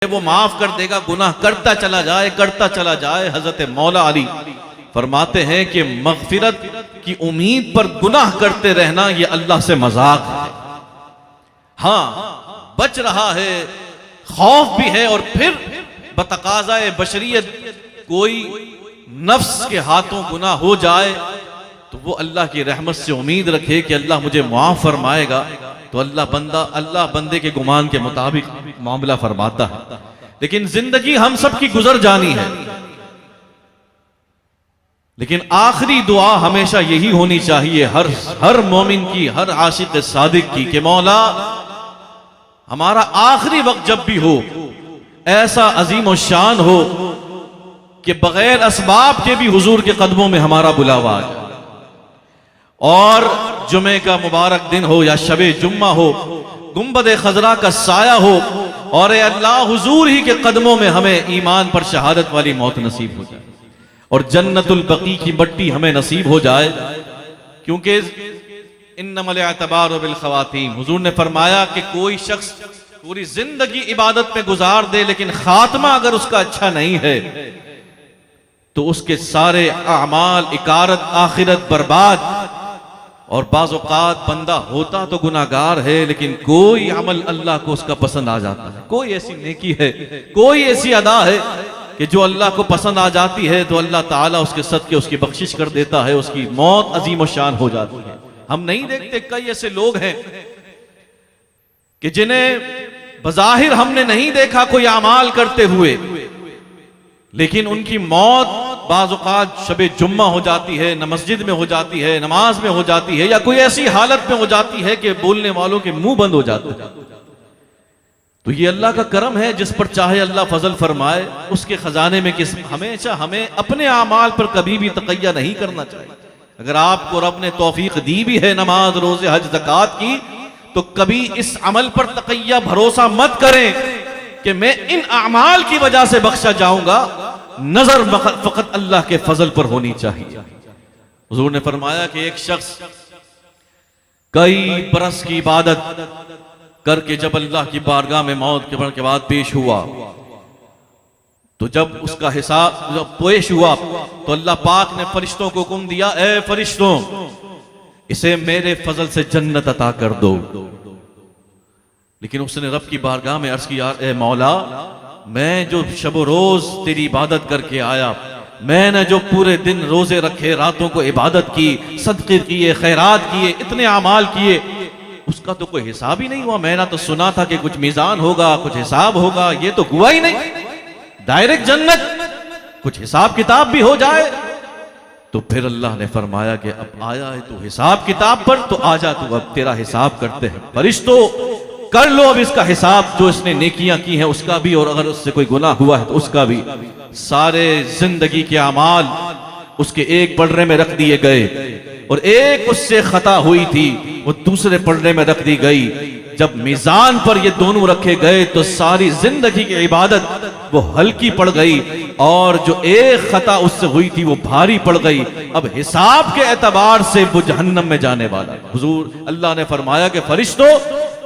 وہ معاف کر دے گا، گناہ کرتا چلا جائے۔ حضرت مولا علی فرماتے ہیں کہ مغفرت کی امید پر گناہ کرتے رہنا یہ اللہ سے مذاق ہے۔ ہاں بچ رہا ہے، خوف بھی ہے، اور پھر بتقاضائے بشریت کوئی نفس کے ہاتھوں گناہ ہو جائے تو وہ اللہ کی رحمت سے امید رکھے کہ اللہ مجھے معاف فرمائے گا، تو اللہ بندے کے گمان کے مطابق معاملہ فرماتا ہے۔ لیکن زندگی ہم سب کی گزر جانی ہے، لیکن آخری دعا ہمیشہ یہی ہونی چاہیے ہر مومن کی، ہر عاشق صادق کی، کہ مولا ہمارا آخری وقت جب بھی ہو ایسا عظیم الشان ہو کہ بغیر اسباب کے بھی حضور کے قدموں میں ہمارا بلاوا آ جائے، اور جمعے کا مبارک دن ہو یا شب جمعہ ہو، گنبد خضرا کا سایہ ہو، اور اے اللہ حضور ہی کے قدموں میں ہمیں ایمان پر شہادت والی موت نصیب ہو جائے، اور جنت البقیع کی مٹی ہمیں نصیب ہو جائے، کیونکہ انما الاعتبار بالخواتیم، حضور نے فرمایا کہ کوئی شخص پوری زندگی عبادت میں گزار دے لیکن خاتمہ اگر اس کا اچھا نہیں ہے تو اس کے سارے اعمال اکارت، آخرت برباد۔ اور بعض اوقات بندہ ہوتا تو گناہگار ہے لیکن کوئی عمل اللہ کو اس کا پسند آ جاتا ہے، کوئی ایسی نیکی ہے، کوئی ایسی ادا ہے کہ جو اللہ کو پسند آ جاتی ہے تو اللہ تعالیٰ اس کے صدقے اس کی بخشش کر دیتا ہے، اس کی موت عظیم الشان ہو جاتی ہے۔ ہم نہیں دیکھتے کئی ایسے لوگ ہیں کہ جنہیں بظاہر ہم نے نہیں دیکھا کوئی اعمال کرتے ہوئے، لیکن ان کی موت بعض اوقات شب جمعہ ہو جاتی ہے، نہ مسجد میں ہو جاتی ہے، نماز میں ہو جاتی ہے، یا کوئی ایسی حالت میں ہو جاتی ہے کہ بولنے والوں کے منہ بند ہو جاتے ہیں۔ تو یہ اللہ کا کرم ہے، جس پر چاہے اللہ فضل فرمائے، اس کے خزانے میں ہمیشہ ہمیں اپنے اعمال پر کبھی بھی تقیہ نہیں کرنا چاہیے۔ اگر آپ کو رب نے توفیق دی بھی ہے نماز، روزے، حج، زکوٰۃ کی، تو کبھی اس عمل پر تقیہ بھروسہ مت کریں کہ میں ان اعمال کی وجہ سے بخشا جاؤں گا، نظر فقط اللہ کے فضل پر ہونی چاہیے۔ حضور نے فرمایا کہ ایک شخص کئی برس کی عبادت کر کے جب اللہ کی بارگاہ میں موت کے بعد پیش ہوا، تو جب اس کا حساب جب پیش ہوا تو اللہ پاک نے فرشتوں کو حکم دیا، اے فرشتوں اسے میرے فضل سے جنت عطا کر دو۔ لیکن اس نے رب کی بارگاہ میں عرض کیا، اے مولا میں جو شب و روز تیری عبادت کر کے آیا، میں نے جو پورے دن روزے رکھے، راتوں کو عبادت کی، صدقے کیے، خیرات کیے، اتنے اعمال کیے، اس کا تو کوئی حساب ہی نہیں ہوا۔ میں نے تو سنا تھا کہ کچھ میزان ہوگا، کچھ حساب ہوگا، یہ تو ہوا ہی نہیں، ڈائریکٹ جنت، کچھ حساب کتاب بھی ہو جائے۔ تو پھر اللہ نے فرمایا کہ اب آیا ہے تو حساب کتاب پر، تو آجا تو اب تیرا حساب کرتے ہیں، فرشتوں کر لو اب اس کا حساب، جو اس نے نیکیاں کی ہیں اس کا بھی، اور اگر اس سے کوئی گناہ ہوا ہے تو اس کا بھی۔ سارے زندگی کے اعمال اس کے ایک پلڑے میں رکھ دیے گئے، اور ایک اس سے خطا ہوئی تھی وہ دوسرے پلڑے میں رکھ دی گئی۔ جب میزان پر یہ دونوں رکھے گئے تو ساری زندگی کی عبادت وہ ہلکی پڑ گئی، اور جو ایک خطا اس سے ہوئی تھی وہ بھاری پڑ گئی۔ اب حساب کے اعتبار سے وہ جہنم میں جانے والا۔ حضور اللہ نے فرمایا کہ فرشتوں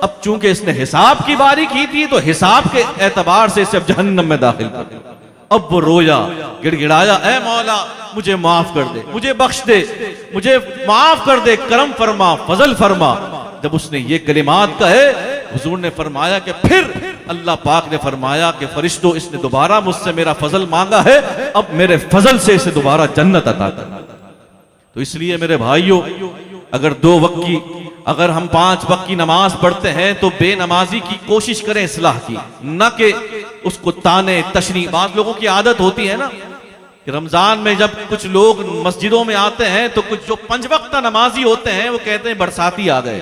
اب چونکہ اس نے حساب کی باری کی تھی تو حساب کے اعتبار سے اسے اب جہنم میں داخل کر دیا۔ اب وہ رویا، گڑ گڑایا، اے مولا مجھے معاف کر دے، مجھے بخش دے، مجھے معاف کر دے، کرم فرما، فضل فرما۔ جب اس نے یہ کلمات کہے، حضور نے فرمایا کہ پھر اللہ پاک نے فرمایا کہ فرشتوں اس نے دوبارہ مجھ سے میرا فضل مانگا ہے، اب میرے فضل سے اسے دوبارہ جنت عطا کرنا۔ تو اس لیے میرے بھائیوں، اگر ہم 5 وقت کی نماز پڑھتے ہیں تو بے نمازی کی کوشش کریں اصلاح کی، نہ کہ اس کو تانے تشنی۔ بعض لوگوں کی عادت ہوتی ہے نا کہ رمضان میں جب کچھ لوگ مسجدوں میں آتے ہیں تو کچھ جو 5 وقت نمازی ہوتے ہیں وہ کہتے ہیں برساتی آ گئے،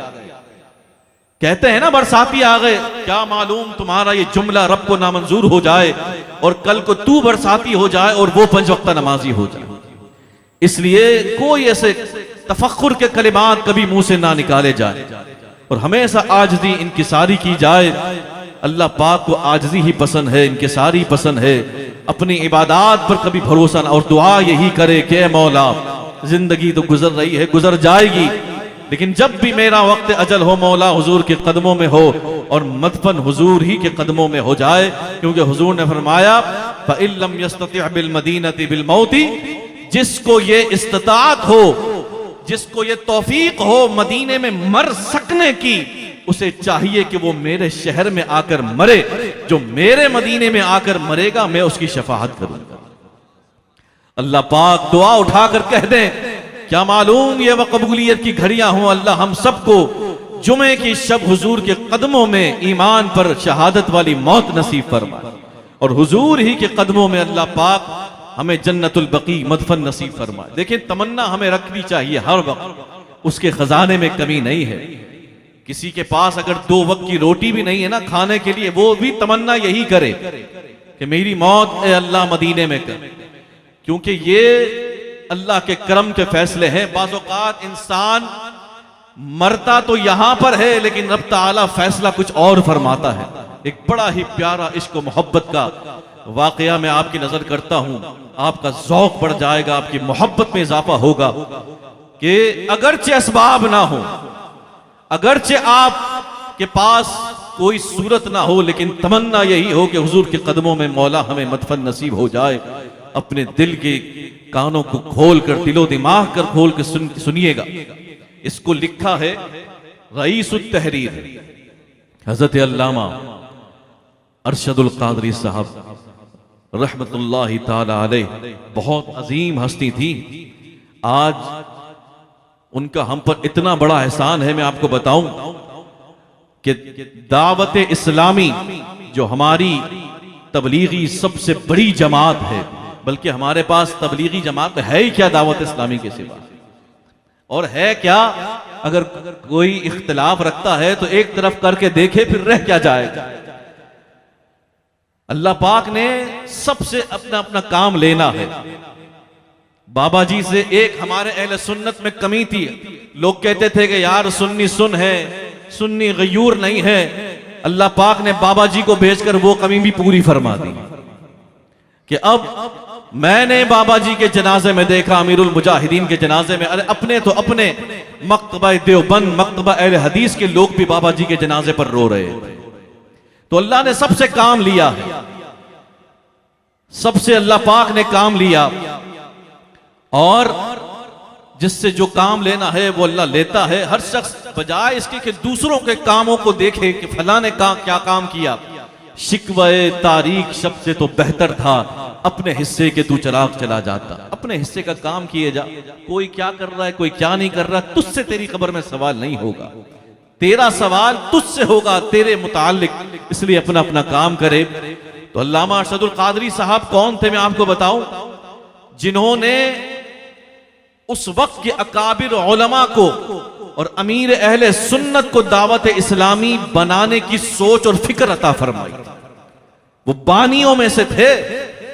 کہتے ہیں نا برساتی آ گئے۔ کیا معلوم تمہارا یہ جملہ رب کو نامنظور ہو جائے اور کل کو تو برساتی ہو جائے اور وہ 5 وقت نمازی ہو جائے۔ اس لیے کوئی ایسے تفخر کے کلمات کبھی منہ سے نہ نکالے جائیں، اور ہمیشہ عاجزی انکساری کی جائے۔ اللہ پاک کو عاجزی ہی پسند ہے، انکساری پسند ہے۔ اپنی عبادات پر کبھی بھروسہ نہ، اور دعا یہی کرے کہ اے مولا زندگی تو گزر رہی ہے، گزر جائے گی، لیکن جب بھی میرا وقت اجل ہو مولا حضور کے قدموں میں ہو، اور مدفن حضور ہی کے قدموں میں ہو جائے، کیونکہ حضور نے فرمایا فَإِن لَّمْ يَسْتَطِعْ بِالْمَدِينَةِ بِالْمَوْتِ، جس کو یہ استطاعت ہو، جس کو یہ توفیق ہو مدینے میں مر سکنے کی، اسے چاہیے کہ وہ میرے شہر میں آ کر مرے، جو میرے مدینے میں آ کر مرے گا میں اس کی شفاعت کروں گا۔ اللہ پاک دعا اٹھا کر کہہ دیں، کیا معلوم یہ وہ قبولیت کی گھڑیاں ہوں، اللہ ہم سب کو جمعے کی شب حضور کے قدموں میں ایمان پر شہادت والی موت نصیب فرمائے، اور حضور ہی کے قدموں میں اللہ پاک ہمیں جنت البقیع مدفن نصیب فرمائے۔ دیکھیں تمنا ہمیں رکھنی چاہیے ہر وقت، اس کے خزانے میں کمی نہیں ہے۔ کسی کے پاس اگر 2 وقت کی روٹی بھی نہیں ہے نا کھانے کے لیے، وہ بھی تمنا یہی کرے کہ میری موت اے اللہ مدینے میں کر، کیونکہ یہ اللہ کے کرم کے فیصلے ہیں۔ بعض اوقات انسان مرتا تو یہاں پر ہے لیکن رب تعالیٰ فیصلہ کچھ اور فرماتا ہے۔ ایک بڑا ہی پیارا عشق و محبت کا واقعہ میں آپ کی نظر کرتا ہوں، آپ کا ذوق بڑھ جائے گا، آپ کی محبت میں اضافہ ہوگا کہ اگرچہ اسباب نہ ہو، اگرچہ آپ کے پاس کوئی صورت نہ ہو، لیکن تمنا یہی ہو کہ حضور کے قدموں میں مولا ہمیں مدفن نصیب ہو جائے۔ اپنے دل کے کانوں کو کھول کر، دل و دماغ کر کھول کے سنیے گا۔ اس کو لکھا ہے رئیس التحریر حضرت علامہ ارشد القادری صاحب رحمت اللہ تعالی علیہ، بہت عظیم ہستی تھی۔ آج ان کا ہم پر اتنا بڑا احسان ہے، میں آپ کو بتاؤں کہ دعوت اسلامی جو ہماری تبلیغی سب سے بڑی جماعت ہے، بلکہ ہمارے پاس تبلیغی جماعت ہے ہی کیا دعوت اسلامی کے سوا، اور ہے کیا؟ اگر کوئی اختلاف رکھتا ہے تو ایک طرف کر کے دیکھے پھر رہ کیا جائے گا۔ اللہ پاک نے سب سے اپنا اپنا کام لینا ہے۔ بابا جی سے ایک ہمارے اہل سنت میں کمی تھی، لوگ کہتے تھے کہ یار سنی سن ہے، سنی غیور نہیں ہے۔ اللہ پاک نے بابا جی کو بھیج کر وہ کمی بھی پوری فرما دی کہ اب میں نے بابا جی کے جنازے میں دیکھا، امیر المجاہدین کے جنازے میں، اپنے تو اپنے مکتبہ دیوبند، مکتبہ اہل حدیث کے لوگ بھی بابا جی کے جنازے پر رو رہے تھے۔ تو اللہ نے سب سے کام لیا ہے، سب سے اللہ پاک نے کام لیا، اور جس سے جو کام لینا ہے وہ اللہ لیتا ہے۔ ہر شخص بجائے اس کے کہ دوسروں کے کاموں کو دیکھے کہ فلاں نے کیا کام کیا، شکوے تاریخ سب سے تو بہتر تھا اپنے حصے کے تو چراغ چلا جاتا۔ اپنے حصے کا کام کیے جا، کوئی کیا کر رہا ہے کوئی کیا نہیں کر رہا، تجھ سے تیری قبر میں سوال نہیں ہوگا، تیرا سوال تجھ سے ہوگا تیرے متعلق، اس لیے اپنا اپنا کام کرے۔ تو علامہ ارشد القادری صاحب کون تھے میں آپ کو بتاؤں، جنہوں نے اس وقت کے اکابر علماء کو اور امیر اہل سنت کو دعوت اسلامی بنانے کی سوچ اور فکر عطا فرمائی۔ وہ بانیوں میں سے تھے،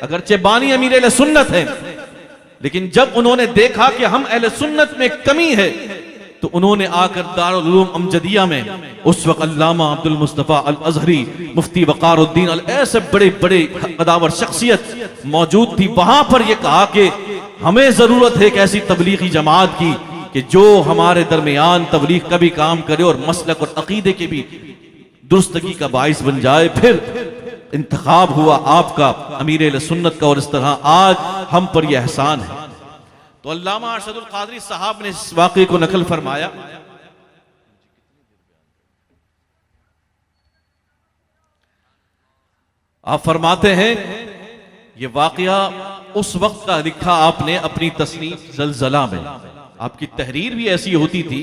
اگرچہ بانی امیر اہل سنت ہیں، لیکن جب انہوں نے دیکھا کہ ہم اہل سنت میں کمی ہے تو انہوں نے آ کر دارالعلوم امجدیہ میں، اس وقت علامہ عبد المصطفیٰ الازہری، مفتی وقار الدین، ایسے بڑے بڑے قداور شخصیت موجود تھی، وہاں پر یہ کہا کہ ہمیں ضرورت ہے ایک ایسی تبلیغی جماعت کی کہ جو ہمارے درمیان تبلیغ کا بھی کام کرے اور مسلک اور عقیدے کے بھی درستگی کا باعث بن جائے۔ پھر انتخاب ہوا آپ کا امیر اہل سنت کا، اور اس طرح آج ہم پر یہ احسان ہے۔ تو علامہ ارشد القادری صاحب نے اس واقعے کو نقل فرمایا۔ آپ فرماتے ہیں یہ واقعہ اس وقت کا لکھا آپ نے اپنی تصنیف زلزلہ میں، آپ کی تحریر بھی ایسی ہوتی تھی،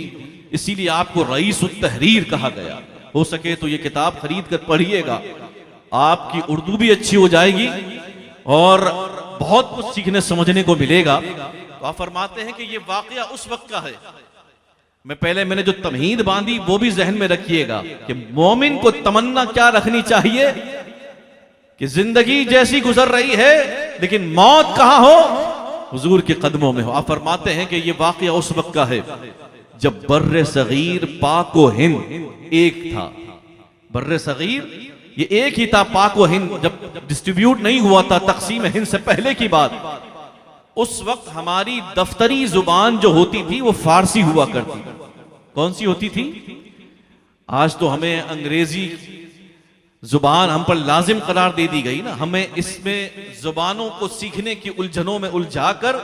اسی لیے آپ کو رئیس التحریر کہا گیا۔ ہو سکے تو یہ کتاب خرید کر پڑھیے گا، آپ کی اردو بھی اچھی ہو جائے گی اور بہت کچھ سیکھنے سمجھنے کو ملے گا۔ تو آپ فرماتے ہیں کہ یہ واقعہ اس وقت کا ہے۔ میں نے جو تمہید باندھی وہ بھی ذہن میں رکھیے گا کہ مومن کو تمنا کیا رکھنی چاہیے کہ زندگی جیسی گزر رہی ہے لیکن موت کہاں ہو، حضور کے قدموں میں ہو۔ آپ فرماتے ہیں کہ یہ واقعہ اس وقت کا ہے جب بر صغیر پاک و ہند ایک تھا۔ بر صغیر یہ ایک ہی تھا، پاک و ہند جب ڈسٹریبیوٹ نہیں ہوا تھا، تقسیم ہند سے پہلے کی بات۔ اس وقت ہماری دفتری زبان جو ہوتی تھی وہ فارسی ہوا کرتی۔ کون سی ہوتی تھی؟ آج تو ہمیں انگریزی زبان ہم پر لازم قرار دے دی گئی نا، ہمیں اس میں زبانوں کو سیکھنے کی الجھنوں میں الجھا کر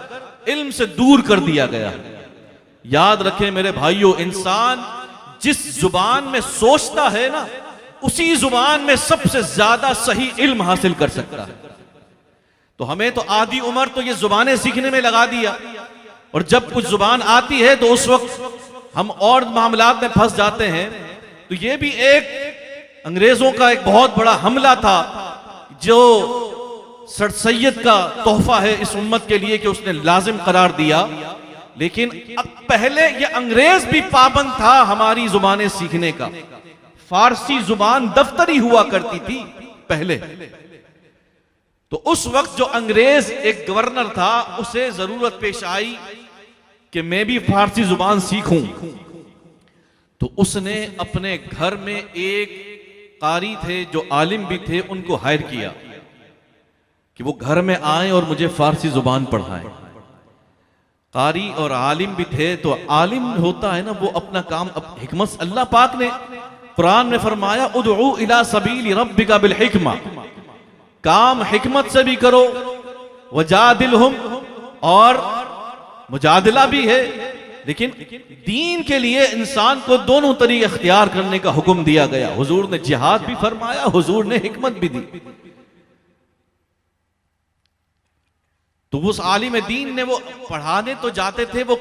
علم سے دور کر دیا گیا۔ یاد رکھیں میرے بھائیوں، انسان جس زبان میں سوچتا ہے نا، اسی زبان میں سب سے زیادہ صحیح علم حاصل کر سکتا ہے۔ تو ہمیں تو آدھی عمر تو یہ زبانیں سیکھنے میں لگا دیا، اور جب کچھ زبان آتی ہے تو اس وقت ہم اور معاملات میں پھنس جاتے ہیں۔ تو یہ بھی ایک انگریزوں کا ایک بہت بڑا حملہ تھا جو سر سید کا تحفہ ہے اس امت کے لیے کہ اس نے لازم قرار دیا۔ لیکن اب پہلے یہ انگریز بھی پابند تھا ہماری زبانیں سیکھنے کا۔ فارسی زبان دفتری ہوا کرتی تھی پہلے، تو اس وقت جو انگریز ایک گورنر تھا اسے ضرورت پیش آئی کہ میں بھی فارسی زبان سیکھوں، تو اس نے اپنے گھر میں ایک قاری تھے جو عالم بھی تھے، ان کو ہائر کیا کہ وہ گھر میں آئیں اور مجھے فارسی زبان پڑھائیں۔ قاری اور عالم بھی تھے، تو عالم ہوتا ہے نا وہ اپنا کام حکمت، اللہ پاک نے قرآن میں فرمایا ادعو الی سبیل ربک بالحکمہ، کام حکمت سے بھی کرو، وجادلہم، اور مجادلہ بھی ہے، لیکن دین کے لیے انسان کو دونوں طریقے اختیار کرنے کا حکم دیا گیا۔ حضور نے جہاد بھی فرمایا، حضور نے حکمت بھی دی۔ تو اس عالم دین نے، وہ پڑھانے تو جاتے تھے، وہ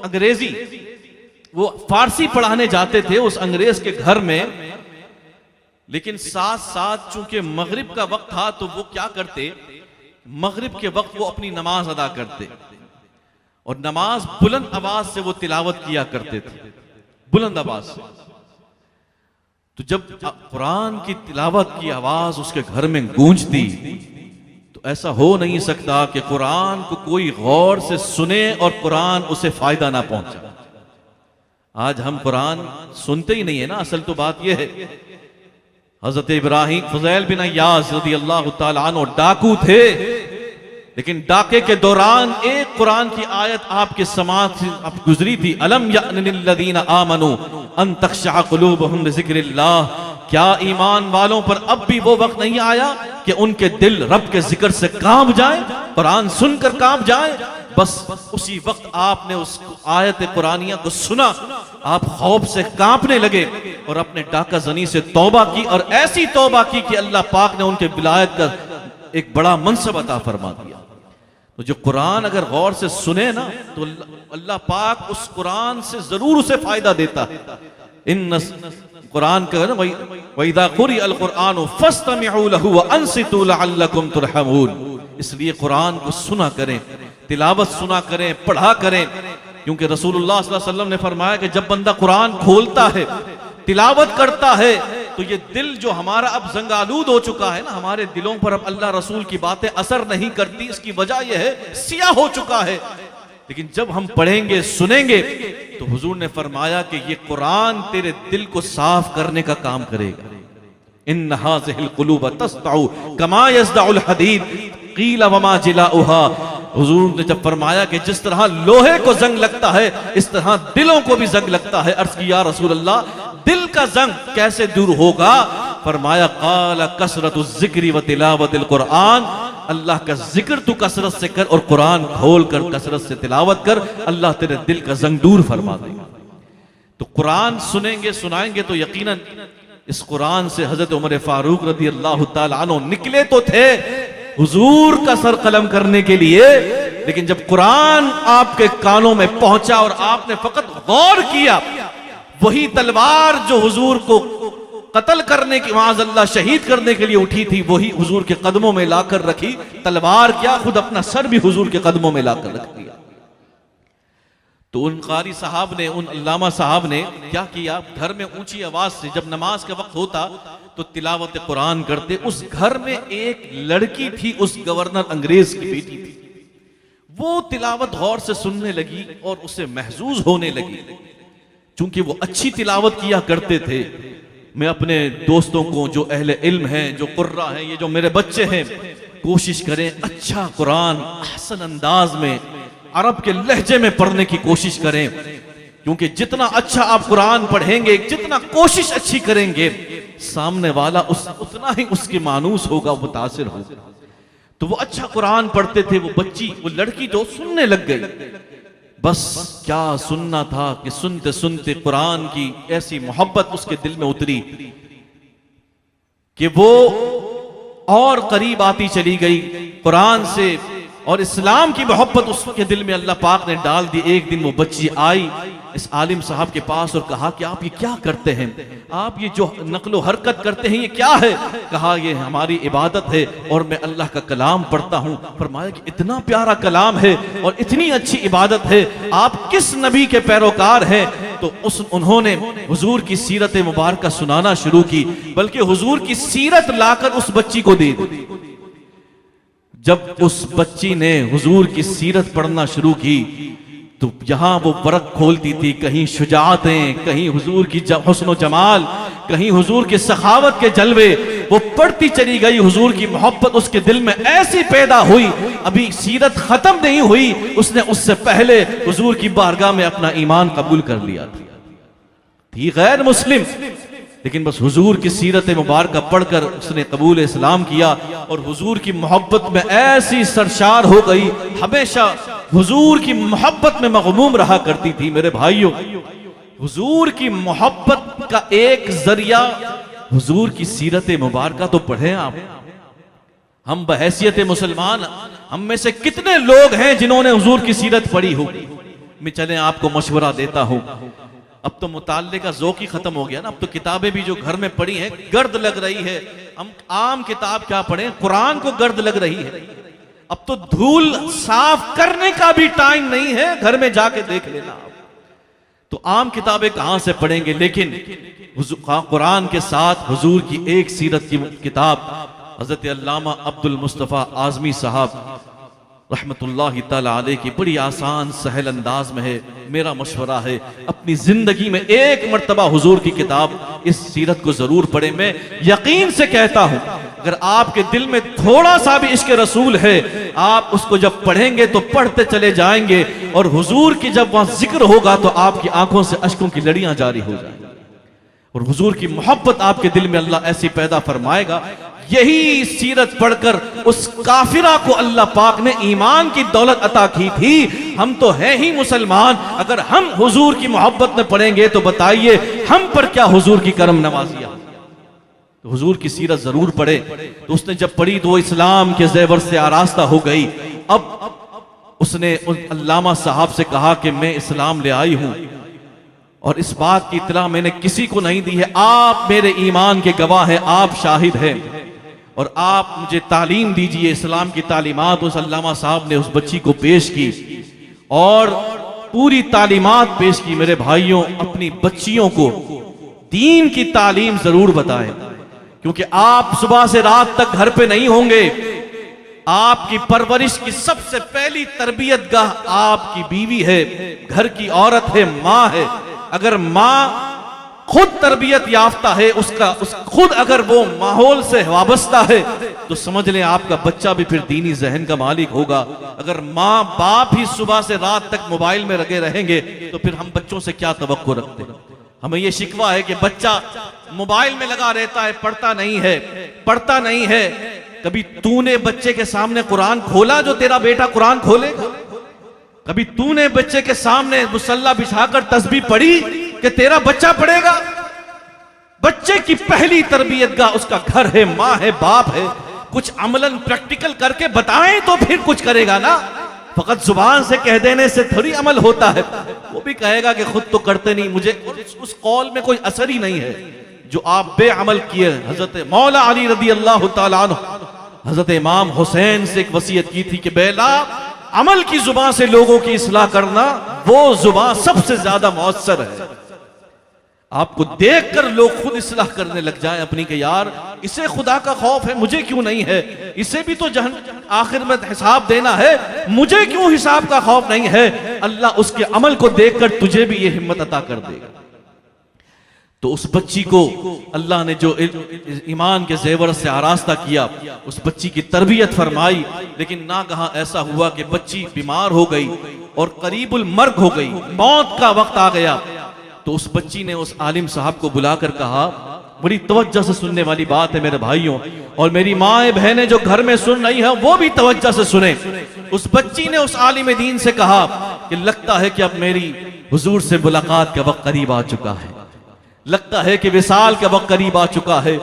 انگریزی، وہ فارسی پڑھانے جاتے تھے اس انگریز کے گھر میں، لیکن ساتھ ساتھ چونکہ مغرب کا وقت تھا تو وہ کیا کرتے، مغرب کے وقت وہ اپنی نماز ادا کرتے، اور نماز بلند آواز سے وہ تلاوت کیا کرتے تھے، بلند آواز سے۔ تو جب قرآن کی تلاوت کی آواز اس کے گھر میں گونجتی تو ایسا ہو نہیں سکتا کہ قرآن کو کوئی غور سے سنے اور قرآن اسے فائدہ نہ پہنچا۔ آج ہم قرآن سنتے ہی نہیں ہے نا، اصل تو بات یہ ہے۔ حضرت ابراہیم، فضیل بن عیاض رضی اللہ تعالیٰ عنہ ڈاکو تھے، لیکن ڈاکے کے دوران ایک قرآن کی آیت آپ کے سماعت سے گزری تھی، الم یأن للذین آمنوا ان تخشع قلوبہم لذکر اللہ، کیا ایمان والوں پر اب بھی وہ وقت نہیں آیا کہ ان کے دل رب کے ذکر سے کانپ جائیں، قرآن سن کر کانپ جائیں؟ بس اسی وقت آپ نے اس آیت قرآنیہ کو سنا، آپ خوف سے کانپنے لگے اور اپنے ڈاکہ زنی سے توبہ کی، اور ایسی توبہ کی کہ اللہ پاک نے ان کے ولایت کا ایک بڑا منصب عطا فرما دیا۔ تو جو قرآن اگر غور سے سنے نا تو اللہ پاک اس قرآن سے ضرور اسے فائدہ دیتا ہے۔ ان قرآن کا نا وَإِذَا قُرِئَ الْقُرْآنُ فَاسْتَمِعُوا لَهُ وَأَنصِتُوا لَعَلَّكُمْ تُرْحَمُونَ، اس لیے قرآن کو سنا کریں، تلاوت سنا کریں، پڑھا کریں، کیونکہ رسول اللہ صلی اللہ علیہ وسلم نے فرمایا کہ جب بندہ قرآن کھولتا ہے، تلاوت کرتا ہے، تو یہ دل جو ہمارا اب زنگ آلود ہو چکا ہے نا، ہمارے دلوں پر اب اللہ رسول کی باتیں اثر نہیں کرتی، اس کی وجہ یہ ہے سیاہ ہو چکا ہے۔ لیکن جب ہم پڑھیں گے، سنیں گے، تو حضور نے فرمایا کہ یہ قرآن تیرے دل کو صاف کرنے کا کام کرے گا۔ ان هذه القلوب تصدع كما يصدع الحديد قيل وما جلاؤها، حضور نے جب فرمایا کہ جس طرح لوہے کو زنگ لگتا ہے اس طرح دلوں کو بھی زنگ لگتا ہے۔ عرض کی یا رسول اللہ دل کا زنگ کیسے دور ہوگا؟ فرمایا قال کثرت الذکر و تلاوت القرآن، اللہ کا ذکر تو کثرت سے کر اور قرآن کھول کر کثرت سے تلاوت کر، اللہ تیرے دل کا زنگ دور فرما دے گا۔ تو قرآن سنیں گے، سنائیں گے تو یقیناً اس قرآن سے حضرت عمر فاروق رضی اللہ تعالیٰ عنہ نکلے تو تھے حضور کا سر قلم کرنے کے لیے، لیکن جب قرآن آپ کے کانوں میں پہنچا اور آپ نے فقط غور کیا، وہی تلوار جو حضور کو قتل کرنے کی، معاذ اللہ شہید کرنے کے لیے اٹھی تھی، وہی حضور کے قدموں میں لا کر رکھی۔ تلوار کیا، خود اپنا سر بھی حضور کے قدموں میں لا کر رکھ دیا۔ تو ان قاری صاحب نے، ان علامہ صاحب نے کیا کیا، گھر میں اونچی آواز سے جب نماز کا وقت ہوتا تو تلاوت قرآن کرتے۔ اس گھر میں ایک لڑکی تھی، اس گورنر انگریز کی بیٹی تھی، وہ تلاوت غور سے سننے لگی اور اسے محظوظ ہونے لگی، چونکہ وہ اچھی تلاوت کیا کرتے تھے۔ میں اپنے دوستوں کو جو اہل علم ہیں، جو قرہ ہیں، یہ جو میرے بچے ہیں، کوشش کریں اچھا قرآن احسن انداز میں عرب کے لہجے میں پڑھنے کی کوشش کریں، کیونکہ جتنا اچھا آپ قرآن پڑھیں گے، جتنا کوشش اچھی کریں گے، سامنے والا اتنا ہی اس کے مانوس ہوگا، متاثر ہوگا۔ تو وہ اچھا قرآن پڑھتے تھے، وہ بچی، وہ لڑکی جو سننے لگ گئی۔ بس کیا سننا تھا کہ سنتے سنتے قرآن کی ایسی محبت اس کے دل میں اتری کہ وہ اور قریب آتی چلی گئی قرآن سے، اور اسلام کی محبت اس کے دل میں اللہ پاک نے ڈال دی۔ ایک دن وہ بچی آئی اس عالم صاحب کے پاس اور کہا کہ آپ یہ کیا کرتے ہیں؟ آپ یہ جو نقل و حرکت کرتے ہیں یہ کیا ہے؟ کہا یہ ہماری عبادت ہے اور میں اللہ کا کلام پڑھتا ہوں۔ فرمایا کہ اتنا پیارا کلام ہے اور اتنی اچھی عبادت ہے، آپ کس نبی کے پیروکار ہیں؟ تو انہوں نے حضور کی سیرت مبارکہ سنانا شروع کی، بلکہ حضور کی سیرت لا کر اس بچی کو دے دی۔ جب اس بچی نے حضور کی سیرت پڑھنا شروع کی تو یہاں وہ ورق کھولتی تھی، کہیں شجاعتیں، کہیں حضور کی حسن و جمال، کہیں حضور کی سخاوت کے جلوے، وہ پڑھتی چلی گئی۔ حضور کی محبت اس کے دل میں ایسی پیدا ہوئی، ابھی سیرت ختم نہیں ہوئی، اس نے اس سے پہلے حضور کی بارگاہ میں اپنا ایمان قبول کر لیا تھی غیر مسلم، لیکن بس حضور کی سیرت مبارکہ پڑھ کر اس نے قبول اسلام کیا، اور حضور کی محبت میں ایسی سرشار ہو گئی، ہمیشہ حضور کی محبت میں مغموم رہا کرتی تھی۔ میرے بھائیوں، حضور کی محبت کا ایک ذریعہ حضور کی سیرت مبارکہ تو پڑھیں آپ۔ ہم بحیثیت مسلمان، ہم میں سے کتنے لوگ ہیں جنہوں نے حضور کی سیرت پڑھی ہو؟ میں چلیں آپ کو مشورہ دیتا ہوں، اب تو مطالعے کا ذوق ہی ختم ہو گیا نا، اب تو کتابیں بھی جو گھر میں پڑھی ہیں گرد لگ رہی ہے۔ ہم عام کتاب کیا پڑھیں، قرآن کو گرد لگ رہی ہے۔ اب تو دھول صاف کرنے کا بھی ٹائم نہیں ہے، گھر میں جا کے دیکھ لینا آپ۔ تو عام کتابیں کہاں سے پڑھیں گے؟ لیکن قرآن کے ساتھ حضور کی ایک سیرت کی کتاب حضرت علامہ عبد المصطفیٰ اعظمی صاحب رحمت اللہ تعالیٰ علیہ کی بڑی آسان سہل انداز میں ہے۔ میرا مشورہ ہے اپنی زندگی میں ایک مرتبہ حضور کی کتاب اس سیرت کو ضرور پڑھیں۔ میں یقین سے کہتا ہوں اگر آپ کے دل میں تھوڑا سا بھی عشق رسول ہے، آپ اس کو جب پڑھیں گے تو پڑھتے چلے جائیں گے، اور حضور کی جب وہاں ذکر ہوگا تو آپ کی آنکھوں سے اشکوں کی لڑیاں جاری ہو جائیں گی، اور حضور کی محبت آپ کے دل میں اللہ ایسی پیدا فرمائے گا۔ یہی سیرت پڑھ کر اس کافرہ کو اللہ پاک نے ایمان کی دولت عطا کی تھی۔ ہم تو ہیں ہی مسلمان، اگر ہم حضور کی محبت میں پڑھیں گے تو بتائیے ہم پر کیا حضور کی کرم نوازیاں۔ تو حضور کی سیرت ضرور پڑھے۔ تو اس نے جب پڑھی تو وہ اسلام کے زیور سے آراستہ ہو گئی۔ اب اس نے علامہ صاحب سے کہا کہ میں اسلام لے آئی ہوں، اور اس بات کی اطلاع میں نے کسی کو نہیں دی ہے، آپ میرے ایمان کے گواہ ہیں، آپ شاہد ہیں، اور آپ مجھے تعلیم دیجئے۔ اسلام کی تعلیمات اس علامہ صاحب نے اس بچی کو پیش کی، اور پوری تعلیمات پیش کی۔ میرے بھائیوں، اپنی بچیوں کو دین کی تعلیم ضرور بتائیں، کیونکہ آپ صبح سے رات تک گھر پہ نہیں ہوں گے۔ آپ کی پرورش کی سب سے پہلی تربیت گاہ آپ کی بیوی ہے، گھر کی عورت ہے، ماں ہے۔ اگر ماں خود تربیت یافتہ ہے، خود اگر وہ ماحول سے وابستہ ہے، تو سمجھ لیں آپ کا بچہ بھی پھر دینی ذہن کا مالک ہوگا۔ اگر ماں باپ ہی صبح سے رات تک موبائل میں لگے رہیں گے تو پھر ہم بچوں سے کیا توقع رکھتے ہیں؟ ہمیں یہ شکوہ ہے کہ بچہ موبائل میں لگا رہتا ہے، پڑھتا نہیں ہے۔ کبھی تو نے بچے کے سامنے قرآن کھولا جو تیرا بیٹا قرآن کھولے گا؟ کبھی تو نے بچے کے سامنے مصلی بچھا کر تسبیح پڑھی کہ تیرا بچہ پڑھے گا؟ بچے کی پہلی تربیت گاہ اس کا گھر ہے، ماں ہے، باپ ہے۔ کچھ عملاً پریکٹیکل کر کے بتائیں تو پھر کچھ کرے گا نا، فقط زبان سے کہہ دینے سے تھوڑی عمل ہوتا ہے۔ وہ بھی کہے گا کہ خود تو کرتے نہیں، مجھے اس قول میں کوئی اثر ہی نہیں ہے جو آپ بے عمل کیے۔ حضرت مولا علی رضی اللہ تعالیٰ عنہ حضرت امام حسین سے ایک وصیت کی تھی کہ بیلا، عمل کی زبان سے لوگوں کی اصلاح کرنا وہ زبان سب سے زیادہ مؤثر ہے۔ آپ کو دیکھ کر لوگ خود اصلاح کرنے لگ جائیں اپنی کہ یار اسے خدا کا خوف ہے، مجھے کیوں نہیں ہے؟ اسے بھی تو آخر میں حساب دینا ہے، مجھے کیوں حساب کا خوف نہیں ہے؟ اللہ اس کے عمل کو دیکھ کر تجھے بھی یہ ہمت عطا کر دے گا۔ تو اس بچی کو اللہ نے جو ایمان کے زیور سے آراستہ کیا، اس بچی کی تربیت فرمائی، لیکن ناگہاں ایسا ہوا کہ بچی بیمار ہو گئی، اور قریب المرگ ہو گئی، موت کا وقت آ گیا، تو اس بچی نے اس عالم صاحب کو بلا کر کہا، بڑی توجہ سے سننے والی بات ہے میرے بھائیوں، اور میری ماں بہنیں جو گھر میں سن رہی ہیں وہ بھی توجہ سے سنیں۔ اس بچی نے اس عالم دین سے کہا کہ لگتا ہے کہ اب میری حضور سے ملاقات کا وقت قریب آ چکا ہے، لگتا ہے کہ وصال کا وقت قریب آ چکا ہے،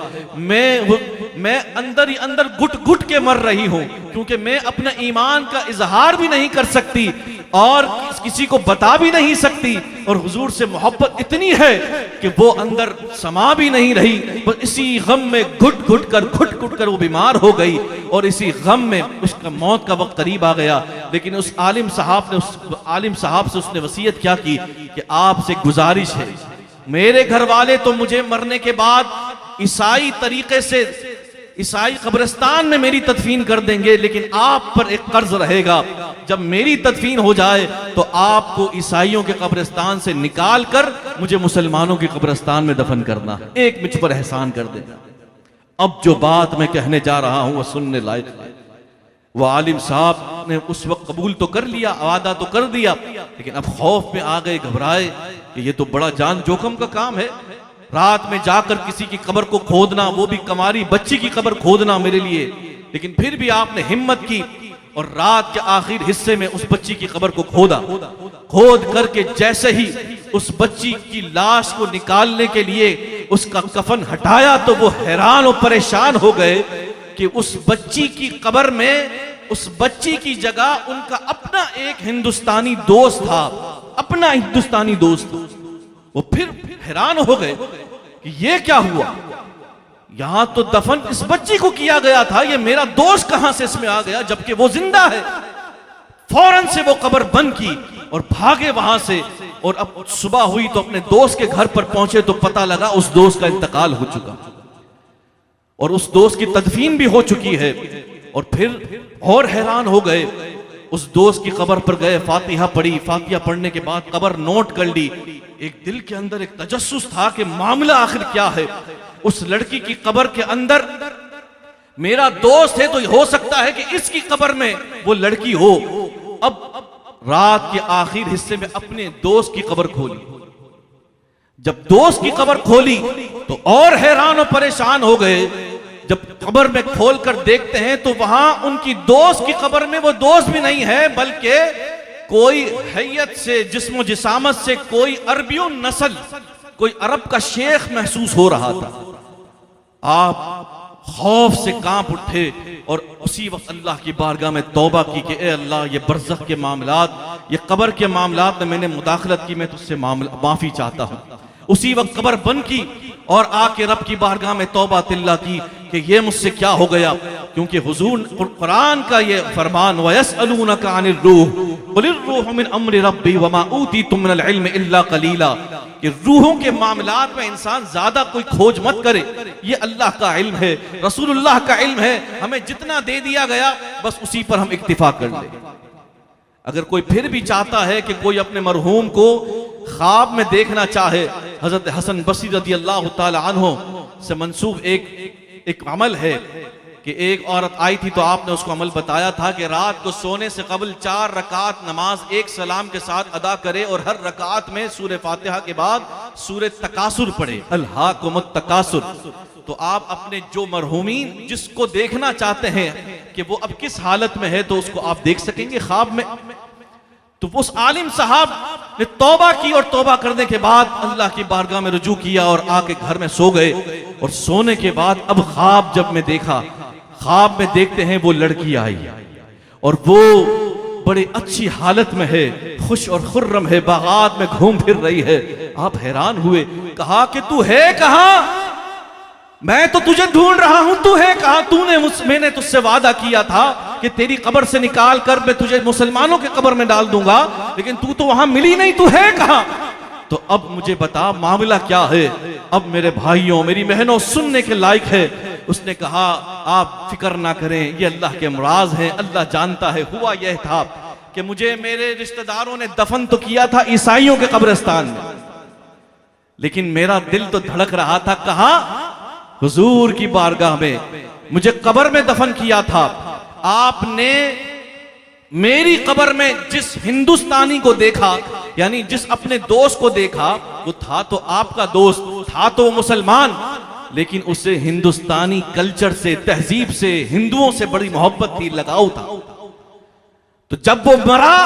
میں اندر ہی اندر گھٹ گھٹ کے مر رہی ہوں، کیونکہ میں اپنا ایمان کا اظہار بھی نہیں کر سکتی اور کسی کو بتا بھی نہیں سکتی، اور حضور سے محبت اتنی ہے کہ وہ اندر سما بھی نہیں رہی، بس اسی غم میں گھٹ گھٹ کر وہ بیمار ہو گئی، اور اسی غم میں اس کا موت کا وقت قریب آ گیا۔ لیکن اس عالم صاحب سے اس نے وصیت کیا کی کہ آپ سے گزارش ہے، میرے گھر والے تو مجھے مرنے کے بعد عیسائی طریقے سے عیسائی قبرستان میں میری تدفین کر دیں گے، لیکن آپ پر ایک قرض رہے گا، جب میری تدفین ہو جائے تو آپ کو عیسائیوں کے قبرستان سے نکال کر مجھے مسلمانوں کی قبرستان میں دفن کرنا، ایک مجھ پر احسان کر دینا۔ اب جو بات میں کہنے جا رہا ہوں وہ سننے لائق ہے۔ وہ عالم صاحب نے اس وقت قبول تو کر لیا، وعدہ تو کر دیا، لیکن اب خوف میں آ گئے، گھبرائے کہ یہ تو بڑا جان جوخم کا کام ہے، رات میں جا کر کسی کی قبر کو کھودنا، وہ بھی کماری بچی کی قبر کھودنا میرے لیے۔ لیکن پھر بھی آپ نے ہمت کی اور رات کے آخر حصے میں اس بچی کی قبر کو کھودا، کھود کر کے جیسے ہی اس بچی کی لاش کو نکالنے کے لیے اس کا کفن ہٹایا تو وہ حیران و پریشان ہو گئے کہ اس بچی کی قبر میں اس بچی کی جگہ ان کا اپنا ایک ہندوستانی دوست تھا، اپنا ہندوستانی دوست۔ وہ پھر حیران ہو گئے کہ یہ کیا ہوا، یہاں تو دفن اس بچی کو کیا گیا تھا، یہ میرا دوست کہاں سے اس میں آ گیا جبکہ وہ زندہ ہے۔ فوراً سے وہ قبر بند کی اور بھاگے وہاں سے، اور اب صبح ہوئی تو اپنے دوست کے گھر پر پہنچے تو پتہ لگا اس دوست کا انتقال ہو چکا اور اس دوست کی تدفین بھی ہو چکی ہے۔ اور پھر اور حیران ہو گئے، اس دوست کی قبر پر گئے، فاتحہ پڑھی، فاتحہ پڑھنے کے بعد قبر نوٹ کر لی۔ ایک دل کے اندر ایک تجسس تھا کہ معاملہ آخر کیا ہے، اس لڑکی کی قبر کے اندر میرا دوست ہے تو ہو سکتا ہے کہ اس کی قبر میں وہ لڑکی ہو۔ اب رات کے آخر حصے میں اپنے دوست کی قبر کھولی، جب دوست کی قبر کھولی تو اور حیران و پریشان ہو گئے۔ جب قبر میں کھول کر دیکھتے ہیں تو وہاں ان کی دوست کی قبر میں وہ دوست بھی نہیں ہے، بلکہ کوئی حیت سے، جسم و جسامت سے کوئی عربیوں نسل، کوئی عرب کا شیخ محسوس ہو رہا تھا۔ آپ خوف سے کانپ اٹھے اور اسی وقت اللہ کی بارگاہ میں توبہ کی کہ اے اللہ، یہ برزخ کے معاملات، یہ قبر کے معاملات میں نے مداخلت کی، میں تجھ سے معافی چاہتا ہوں۔ اسی وقت قبر بند کی اور آ کے رب کی بارگاہ میں توبہ تلہ کی کہ یہ مجھ سے کیا ہو گیا، کیونکہ حضور قرآن کا یہ فرمان وَيَسْأَلُونَكَ عَنِ الرُّوحِ قُلِ الرُّوحُ مِنْ أَمْرِ رَبِّي وَمَا أُوتِيتُم مِنَ الْعِلْمِ إِلَّا قَلِيلًا، کہ روحوں کے معاملات میں انسان زیادہ کوئی کھوج مت کرے، یہ اللہ کا علم ہے، رسول اللہ کا علم ہے، ہمیں جتنا دے دیا گیا بس اسی پر ہم اکتفا کر لیں۔ اگر کوئی پھر بھی چاہتا ہے کہ کوئی اپنے مرحوم کو خواب میں دیکھنا چاہے، حضرت حسن بصری رضی اللہ تعالی عنہ سے منسوب ایک عمل ہے کہ ایک عورت آئی تھی تو آپ نے اس کو عمل بتایا تھا کہ رات کو سونے سے قبل 4 رکعت نماز ایک سلام کے ساتھ ادا کرے اور ہر رکعت میں سورہ فاتحہ کے بعد سورہ تکاثر پڑھے، الہاکم التکاثر۔ تو آپ اپنے جو مرحومین جس کو دیکھنا چاہتے ہیں کہ وہ اب کس حالت میں ہے تو اس کو آپ دیکھ سکیں گے خواب میں۔ تو اس عالم صاحب نے توبہ کی اور توبہ کرنے کے بعد اللہ کی بارگاہ میں رجوع کیا اور آ کے گھر میں سو گئے، اور سونے کے بعد اب خواب جب میں دیکھا، خواب میں دیکھتے ہیں وہ لڑکی آئی اور وہ بڑی اچھی حالت میں ہے، خوش اور خرم ہے، باغات میں گھوم پھر رہی ہے۔ آپ حیران ہوئے، کہا کہ تو ہے کہاں؟ میں تو تجھے ڈھونڈ رہا ہوں، تو ہے کہاں؟ میں نے تجھ سے وعدہ کیا تھا کہ تیری قبر سے نکال کر میں تجھے مسلمانوں کے قبر میں ڈال دوں گا، لیکن تو وہاں ملی نہیں، تو ہے کہاں؟ تو اب مجھے بتا معاملہ کیا ہے؟ اب میرے بھائیوں، میری بہنوں، سننے کے لائق ہے۔ اس نے کہا آپ فکر نہ کریں، یہ اللہ کے امراض ہیں، اللہ جانتا ہے۔ ہوا یہ تھا کہ مجھے میرے رشتہ داروں نے دفن تو کیا تھا عیسائیوں کے قبرستان میں، لیکن میرا دل تو دھڑک رہا تھا کہاں؟ حضور کی بارگاہ میں۔ مجھے قبر میں دفن کیا تھا، آپ نے میری قبر میں جس ہندوستانی کو دیکھا، یعنی جس اپنے دوست کو دیکھا، وہ تھا تو آپ کا دوست، تھا تو وہ مسلمان، لیکن اسے ہندوستانی کلچر سے، تہذیب سے، ہندوؤں سے بڑی محبت تھی، لگاؤ تھا۔ تو جب وہ مرا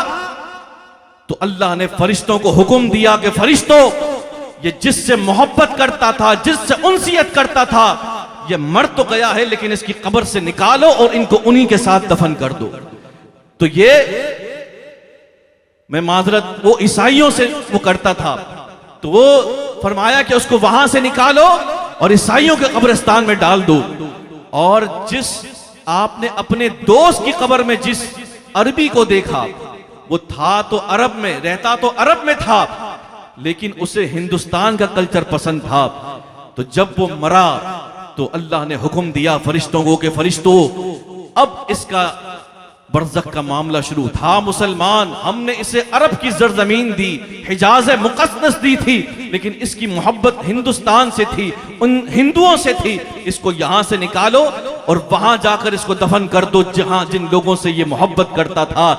تو اللہ نے فرشتوں کو حکم دیا کہ فرشتوں، یہ جس سے محبت کرتا تھا، جس سے انسیت کرتا تھا، یہ مر تو گیا ہے لیکن اس کی قبر سے نکالو اور ان کو انہی کے ساتھ دفن کر دو۔ تو یہ میں معذرت، وہ عیسائیوں سے وہ کرتا تھا، تو وہ فرمایا کہ اس کو وہاں سے نکالو اور عیسائیوں کے قبرستان میں ڈال دو۔ اور جس آپ نے اپنے دوست کی قبر میں جس عربی کو دیکھا، وہ تھا تو عرب میں، رہتا تو عرب میں تھا، لیکن اسے ہندوستان کا کلچر پسند تھا۔ تو جب وہ مرا تو اللہ نے حکم دیا فرشتوں کو کہ فرشتوں، اب اس کا برزخ کا معاملہ شروع تھا، مسلمان، ہم نے اسے عرب کی زرزمین دی، حجاز مقدس دی تھی، لیکن اس کی محبت ہندوستان سے تھی، ان ہندوؤں سے تھی، اس کو یہاں سے نکالو اور وہاں جا کر اس کو دفن کر دو جہاں جن لوگوں سے یہ محبت کرتا تھا۔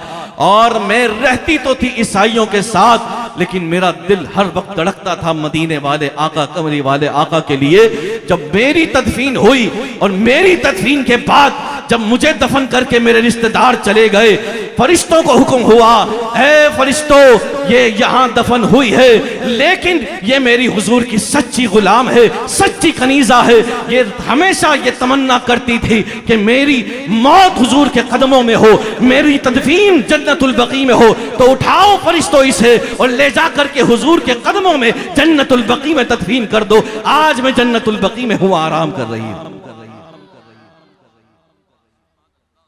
اور میں رہتی تو تھی عیسائیوں کے ساتھ، لیکن میرا دل ہر وقت دھڑکتا تھا مدینے والے آقا، کمری والے آقا کے لیے۔ جب میری تدفین ہوئی اور میری تدفین کے بعد جب مجھے دفن کر کے میرے رشتہ دار چلے گئے، فرشتوں کو حکم ہوا، اے فرشتوں، یہ یہاں دفن ہوئی ہے، لیکن یہ میری حضور کی سچی غلام ہے، سچی کنیزہ ہے، یہ ہمیشہ یہ تمنا کرتی تھی کہ میری موت حضور کے قدموں میں ہو، میری تدفین جنت البقیع میں ہو، تو اٹھاؤ فرشتوں اسے اور لے جا کر کے حضور کے قدموں میں جنت البقیع میں تدفین کر دو۔ آج میں جنت البقیع میں ہوں، آرام کر رہی ہوں۔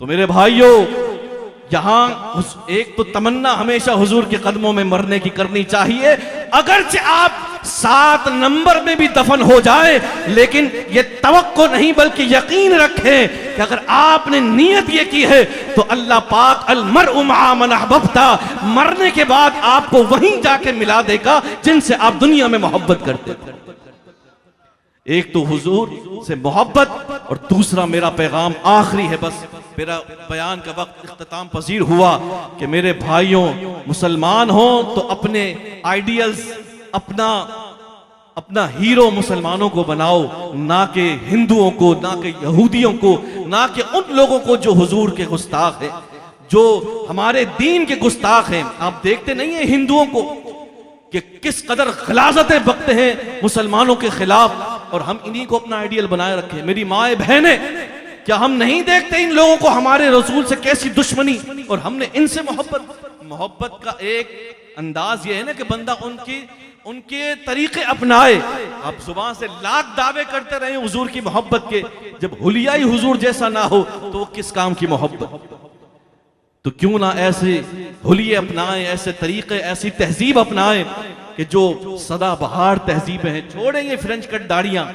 تو میرے بھائیوں، یہاں ایک تو تمنا ہمیشہ حضور کے قدموں میں مرنے کی کرنی چاہیے، اگرچہ آپ 7 نمبر میں بھی دفن ہو جائے، لیکن یہ توقع نہیں بلکہ یقین رکھیں کہ اگر آپ نے نیت یہ کی ہے تو اللہ پاک المرء مع من احببت، مرنے کے بعد آپ کو وہیں جا کے ملا دے گا جن سے آپ دنیا میں محبت کرتے تھے۔ ایک تو حضور سے محبت، اور دوسرا میرا پیغام آخری ہے، بس میرا بیان کا وقت اختتام پذیر ہوا کہ میرے بھائیوں، مسلمان ہوں تو اپنے آئیڈیلز، اپنا ہیرو مسلمانوں کو بناؤ، نہ کہ ہندوؤں کو، نہ کہ یہودیوں کو، نہ کہ ان لوگوں کو جو حضور کے گستاخ ہیں، جو ہمارے دین کے گستاخ ہیں۔ آپ دیکھتے نہیں ہیں ہندوؤں کو کہ کس قدر غلاظتیں بکتے ہیں مسلمانوں کے خلاف، اور ہم انہی کو اپنا آئیڈیل بنائے رکھے۔ میری مائیں بہنیں، کیا ہم نہیں دیکھتے ان لوگوں کو ہمارے رسول سے کیسی دشمنی، اور ہم نے ان سے محبت کا ایک انداز یہ ہے نا کہ بندہ ان کے طریقے اپنائے۔ آپ زبان سے لاکھ دعوے کرتے رہے حضور کی محبت کے، جب حلیہ ہی حضور جیسا نہ ہو تو وہ کس کام کی محبت؟ تو کیوں نہ ایسے حلیے اپنائیں، ایسے طریقے، ایسی تہذیب اپنائیں کہ جو سدا بہار تہذیبیں ہیں۔ چھوڑیں یہ فرنچ کٹ داڑیاں،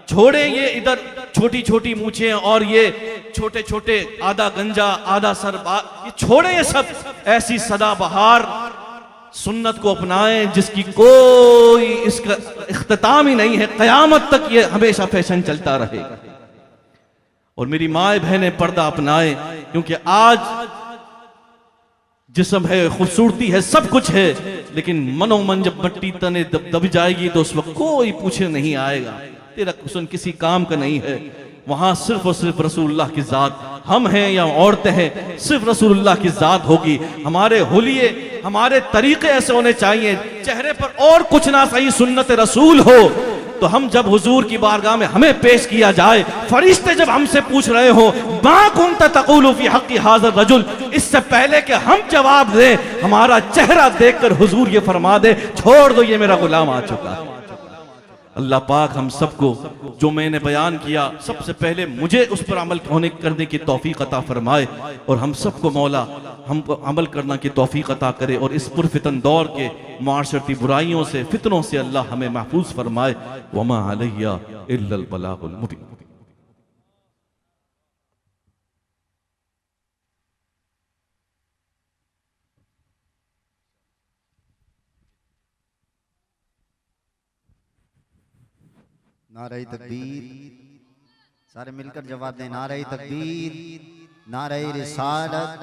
چھوڑیں یہ ادھر چھوٹی چھوٹی مونچھیں اور یہ چھوٹے چھوٹے آدھا گنجا آدھا سر، یہ چھوڑیں یہ سب، ایسی سدا بہار سنت کو اپنائیں جس کی کوئی اس کا اختتام ہی نہیں ہے، قیامت تک یہ ہمیشہ فیشن چلتا رہے گا۔ اور میری مائیں بہنیں پردہ اپنائیں، کیونکہ آج جسم ہے، خوبصورتی ہے، سب کچھ ہے، لیکن من و من جب مٹی تنے دب جائے گی تو اس وقت کوئی پوچھے نہیں آئے گا، تیرا حسن کسی کام کا نہیں ہے۔ وہاں صرف اور صرف رسول اللہ کی ذات، ہم ہیں یا عورتیں ہیں، صرف رسول اللہ کی ذات ہوگی۔ ہمارے حلیے، ہمارے طریقے ایسے ہونے چاہیے، چہرے پر اور کچھ نہ صحیح سنت رسول ہو، تو ہم جب حضور کی بارگاہ میں ہمیں پیش کیا جائے، فرشتے جب ہم سے پوچھ رہے ہوں ما کنت تقول فی حق ھذا الرجل، اس سے پہلے کہ ہم جواب دیں، ہمارا چہرہ دیکھ کر حضور یہ فرما دے چھوڑ دو، یہ میرا غلام آ چکا ہے۔ اللہ پاک ہم سب کو جو میں نے بیان کیا، سب سے پہلے مجھے اس پر عمل کرنے کی توفیق عطا فرمائے، اور ہم سب کو مولا ہم کو عمل کرنا کی توفیق عطا کرے، اور اس پرفتن دور کے معاشرتی برائیوں سے، فتنوں سے اللہ ہمیں محفوظ فرمائے۔ وما علیہ الا البلاغ المبین۔ نعرہ تکبیر، سارے مل کر جواب دیں، نعرہ تکبیر، نعرہ رسالت،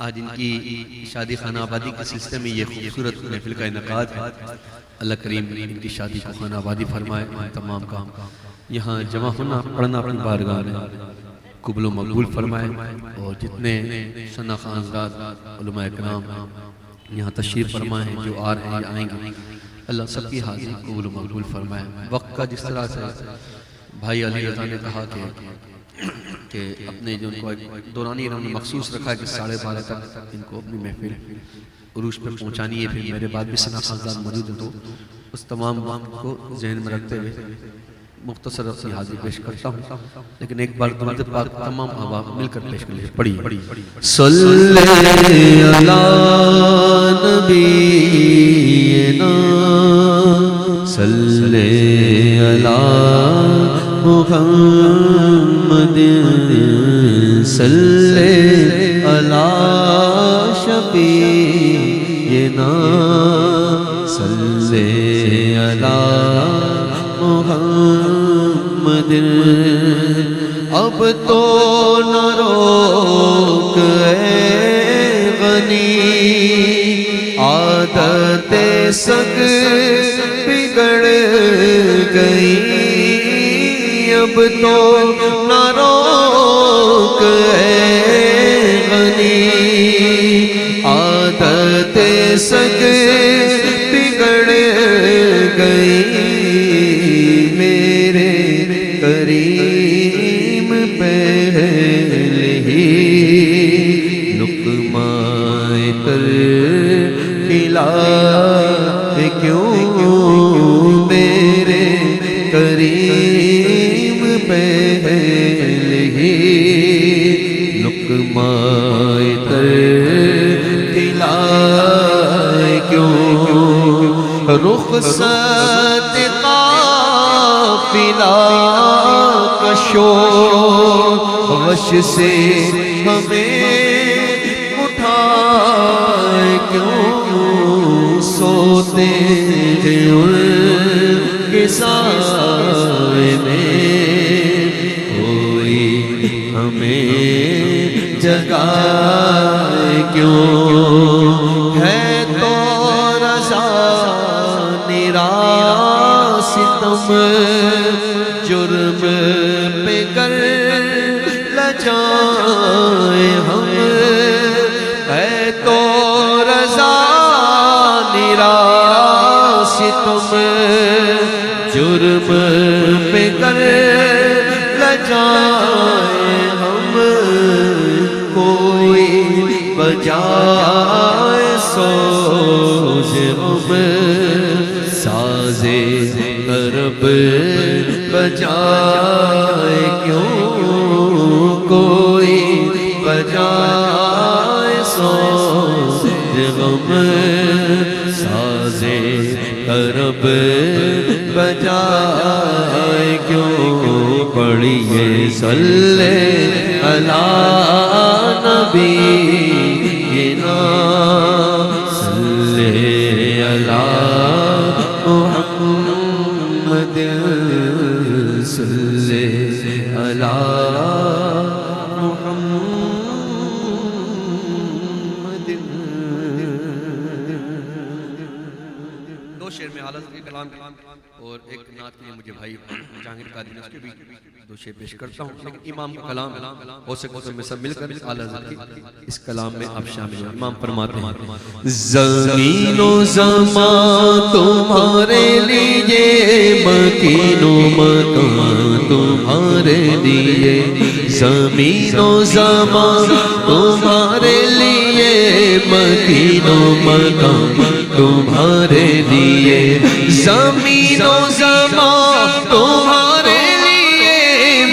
آج ان کی شادی خانہ آبادی کے سلسلے میں یہ خوبصورت محفل کا انعقاد ہے۔ اللہ کریم ان کی شادی کو خانہ آبادی فرمائے، تمام کام یہاں جمع ہونا پڑھنا اپنی بارگاہ میں قبول و مقبول فرمائے، اور جتنے ثنا خان حضرات علماء اکرام یہاں تشریف فرمائے ہیں، جو آ رہے ہیں یا آئیں گے، اللہ سب کی حاضری قبول و مقبول فرمائے۔ وقت کا جس طرح سے بھائی علی رضا نے کہا کہ اپنے جو ان کو ایک دورانی انہوں نے مخصوص رکھا ہے کہ 12:30 تک ان کو اپنی محفل عروج پہ پہنچانی ہے، پھر میرے بعد بھی ثنا خاندان موجود ہیں، تو اس تمام وقت کو ذہن میں رکھتے ہوئے مختصر اپنی حاضری پیش کرتا ہوں، لیکن ایک بار درود پاک تمام احباب مل کر پیش کر لیجیے۔ پڑھیے صلی علی نبینا صلی علی محمد صلی علی شفیعنا صلی علی محمد۔ اب تو نہ روک اے غنی، عادت سگ بگڑ گئی، اب تو نہ روک اے غنی، عادت سگ بگڑ گئی، میرے کریم پہلے ہی لقمہ تر کھلا کیوں، میرے کریم پہلے ہی لقمہ تر کھلا کیوں، رخصت قافلہ کا شور غش سے ہمیں اٹھائے کیوں، سوتے ہیں ان کے سائے میں، کوئی ہمیں جگائے کیوں، ہے تو رضا ستم جرم پہ کر لجائیں ہم، ہے تو رضا نرا ستم جرم پہ کر لجائیں ہم، کوئی بجائے سوز غم سازے طرب بجائے کیوں، کوئی بجائے سوز غم سازے طرب بجائے کیوں، پڑھیے صلی علی نبینا صلی علی محمد صلی علی محمد۔ دو شعر میں حالت کے کلام اور ایک نعت کے لیے مجھے بھائی جہانگیر قادری نے اس کے بھی دو شعر پیش کرتا ہوں، لیکن امام کا کلام ہو سکے تو میں سب مل کر اعلیٰ حضرت کی اس کلام میں آپ شامل ہیں۔ امام فرماتے ہیں زمین و زمان تمہارے لیے، مکین و مکان تمہارے لیے، زمین و زمان تمہارے لیے، مکین و مکان تمہارے لیے، زمین و زمان تمہارے لیے،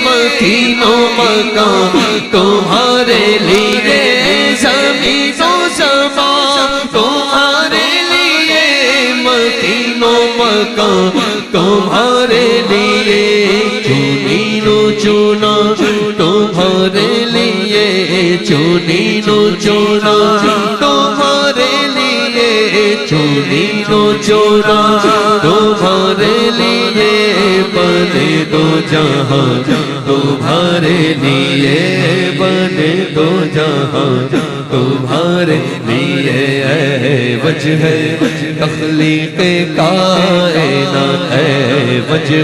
مکین و مکان تمہارے لیے، زمین و زمان تمہارے لیے، مکین و مکان تمہارے لیے، چنین و چنا تمہارے لیے، چنین و چنا تمہارے لیے، چنین و چنا تمہارے لیے، بنے دو جہاں تمہارے لیے، بنے دو جہاں تمہارے لیے اے وجہ تخلیق کائنات، اے وجہ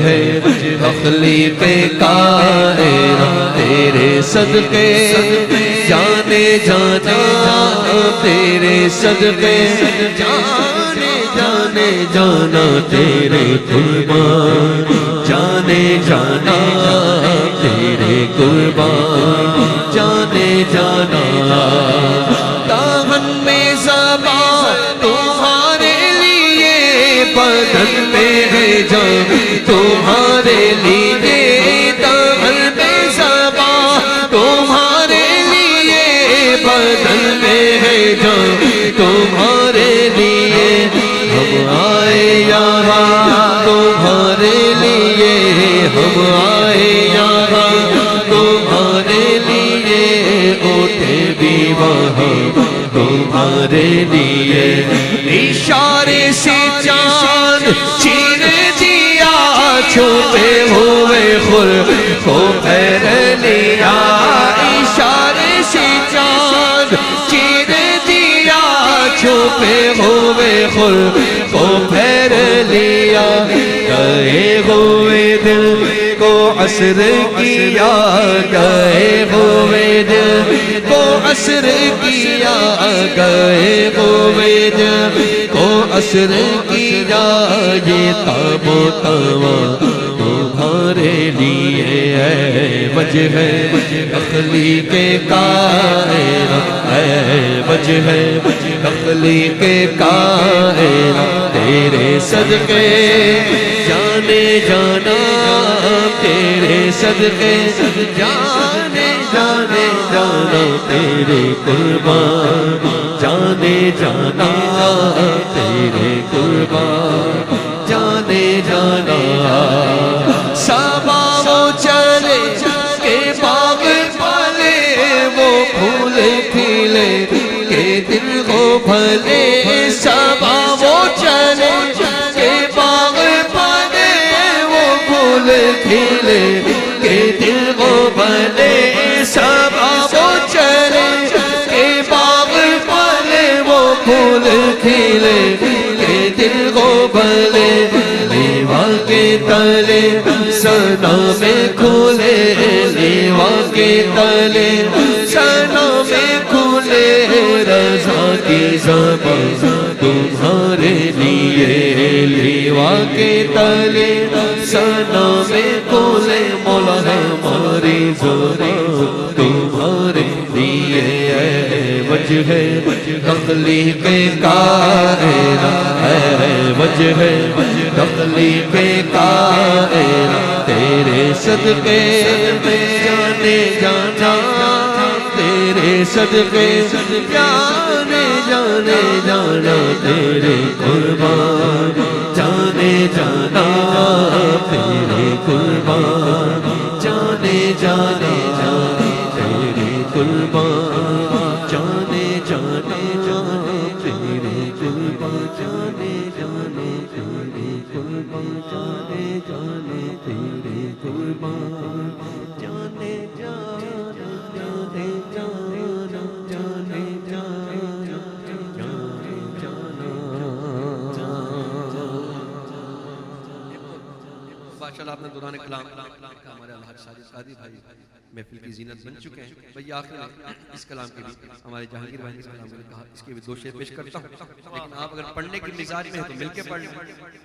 تخلیق کائنات، تیرے صدقے جانے جانا، تیرے صدقے جانے جانے جانا، تیرے قربان جانے جانا، تیرے قربان جانے جانا، دامن میں زبان تمہارے لیے، بدن میں ہے جان تمہارے لیے، دامن میں زبان تمہارے لیے، بدن میں ہے جان تمہارے لیے، ہم آئے یہاں تمہارے لیے، ہم آئے یہاں تمہارے لیے، اٹھے بھی وہاں تمہارے لیے، اشارے سے چاند چیر دیا، چھپے ہوئے خود کو پھیر لیا، اشارے سے چاند چیر دیا، چھپے ہوئے خود کو پھیر لیا، گئے ہوئے دل کو عصر کیا، گئے ہوئے دل کو عصر کیا، گئے ہوئے دل کو عصر کیا، یہ تاب و توا تمہارے لیے اے وجہ تخلیق کائنات، اے وجہ تخلیق کائنات، تیرے صدقے جانے جانا، تیرے صدقے جانے جانے جانا، تیرے قربان جانے جانا، تیرے قربان جانے جانا، سبا وہ چلے کے باغ پالے، وہ پھول کھلے کے دل کو بھلے، سبا وہ چلے کے باغ پالے، وہ پھول کھلے کے دل کو بھلے، سبا وہ چلے کے باغ پالے، وہ پھول کھلے کے دل کو بھلے، لیوا کے تلے سنا میں کھلے، لیوا کے تلے سنا میں کھلے، رضا کی زبان تمہارے لیے، لیوا کے تلے سنا میں کھلے، مولا ہماری زبان تمہارے لیے اے وجہ تخلیق کائنات، اے وجہ تخلیق کائنات، تیرے صدقے جانے جانا، تیرے صدقے جانے جانے جانا، تیرے قربان جانے جانا، تیرے قربان جانے جانے جانا، تیرے قربان جانے جانے جانا، تیرے قربان جانے جانے، تیرے قربان جانے جانے، تیرے قربان جانے جانے جانے جانا، جانے جانا جانے جانا۔ ماشاءاللہ آپ نے دوران کلام ہمارے الحاج ساجد قادری بھائی محفل کی زینت بن چکے ہیں، بھئی آخر اس کلام کے بھی ہمارے جہانگیر بھائی نے اس کلام کو کہا، اس کے بھی دو شعر پیش کرتا ہوں، لیکن آپ اگر پڑھنے کی مزاج میں ہیں تو مل کے پڑھ لیں،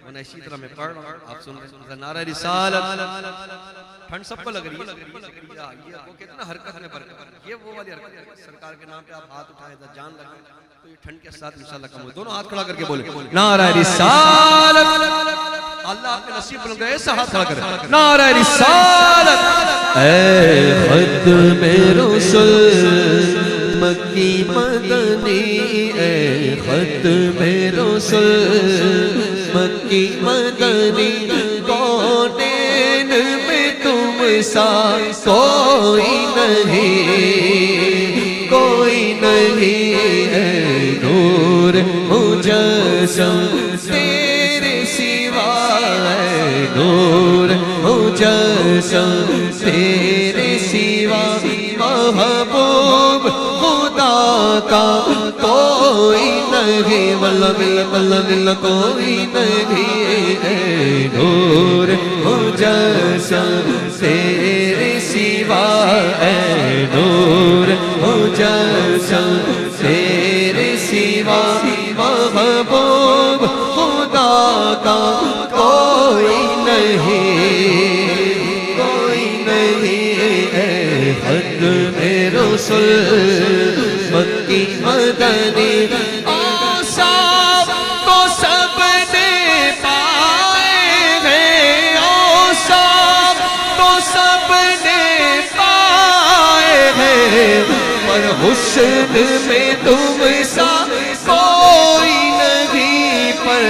ورنہ اسی طرح میں پڑھ رہا ہوں، آپ سن رہے ہیں نعرہ رسالت، ٹھنڈ سب کو لگ رہی ہے، یہ وہ کہتے ہیں نا حرکت میں برکت، یہ وہ والی حرکت ہے، سرکار کے نام پہ آپ ہاتھ اٹھائیں جان لگائیں تو یہ ٹھنڈ کے ساتھ انشاءاللہ کم ہو، دونوں ہاتھ کھڑا کر کے بولیں نعرہ رسالت، اللہ آپ کے نصیب بلند گئے ایسا ہاتھ کھڑا کریں، نعرہ رسالت، اے ختم رسول مکی مدنی، اے ختم رسول مکی مدنی، کونین میں تم سا کوئی نہیں، کوئی نہیں، اے نور مجسم تیرے سوا، اے نور مجسم تیرے سوا، محبوب خدا کا کوئی نہیں، واللہ باللہ واللہ باللہ کوئی نہیں، اے نور مجسم تیرے سوا، اے نور مجسم تیرے سوا، محبوب خدا کا کوئی نہیں، کوئی نہیں، اے ختم رسول مکی مدنی، اوصاف تو سب نے پائے ہیں، اوصاف تو سب نے پائے ہیں، پر حسن میں تم سا کوئی نہیں، پر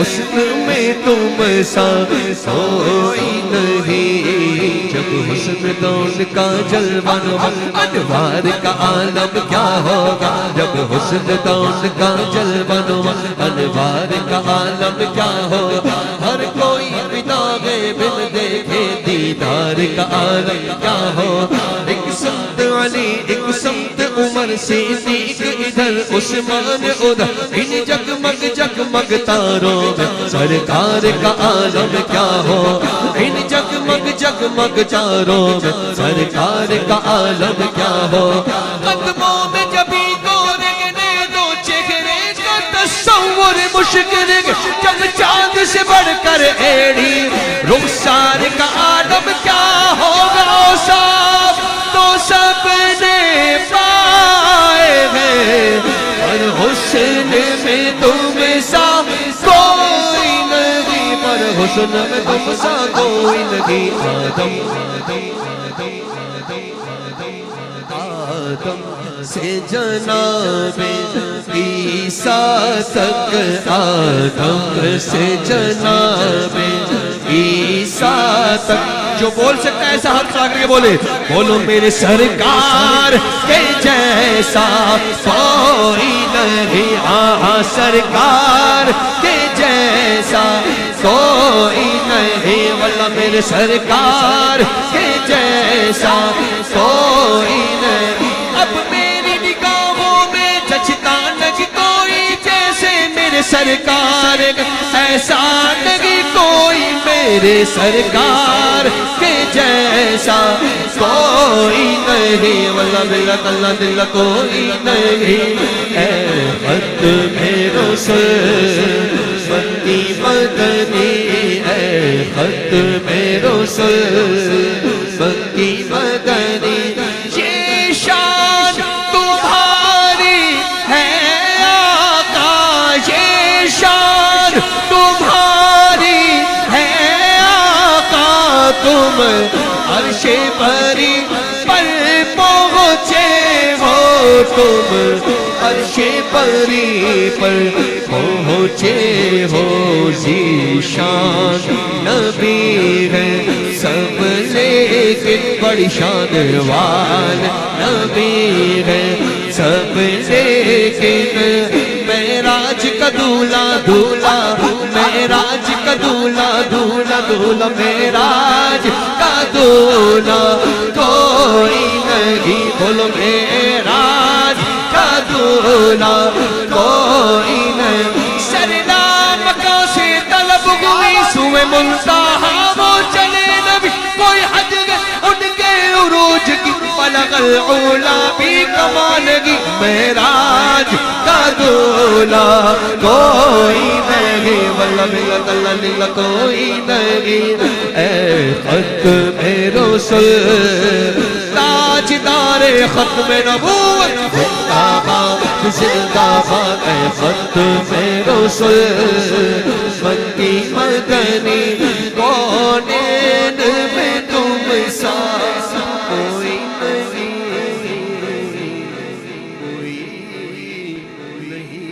حسن میں تم سا کوئی نہیں، جب حسن دون کا جلوان انوار کا عالم کیا ہوگا، جب حسن دون کا جلوان انوار کا عالم کیا ہوگا، ہر کوئی فدا ہے بن دیکھے دیدار کا عالم کیا ہوگا، ایک سمت علی ایک سمت عمر صدیق ادھر عثمان ادھر، ان جگمگ جگمگ تاروں میں سرکار کا عالم کیا ہو، ان جگمگ جگمگ تاروں میں سرکار کا عالم کیا ہو، قدموں میں جبھی کو رگنے دو چہرے کا تصور مشکل، جب چاند سے بڑھ کر ایڑی رخسار کا عالم کیا ہوگا، اوصاف تو سب نے پائے ہیں، پر حسن میں تم سا کوئی نہیں، پر حسن میں تم سا کوئی نہیں، آدم سے جناب عیسیٰ تک، آدم سے جناب عیسیٰ تک، جو بول سکتا ہے ایسا ہاتھ کھڑا کر کے بولے، بولو میرے سرکار کے جیسا کوئی نہیں، ہاں سرکار کے جیسا کوئی نہیں، واللہ میرے سرکار کے جیسا کوئی نہیں، اب میری نگاہوں میں جچتا نہیں کوئی جیسے میرے سرکار، ایسا نہیں کوئی میرے سرکار کے جیسا کوئی نہیں، واللہ باللہ اللہ دل کوئی نہیں، اے ختم رسول مکی مدنی، اے ختم رسول مکی مدنی، یہ شان تمہاری ہے آقا، یہ شان تمہاری ہے آقا، تم عرش بری پر پہنچے ہو، تم عرش بری پر پہنچے ہو، ذیشان نبی ہے سب لیکن بڑی شان وال نبی ہے سب لیکن، معراج کا دولہ دولہ، معراج کا دولہ دولہ دولہ، معراج کا دولہ کوئی نہیں، بولو معراج کا دولہ کوئی نہیں، سرنام کا سے طلب ہوئی سوئے منتہا وہ چلے نبی، کوئی حد ان کے عروج کی بلغ العلا بھی کمال کی، معراج کا دولہ کوئی نہیں، واللہ باللہ اللہ للہ کوئی نہیں، اے ختم رسول تاجدار ختم نبوت زندہ باد زندہ باد، اے ختم رسول مکی مدنی، کونین میں تم سا کوئی نہیں، کوئی نہیں۔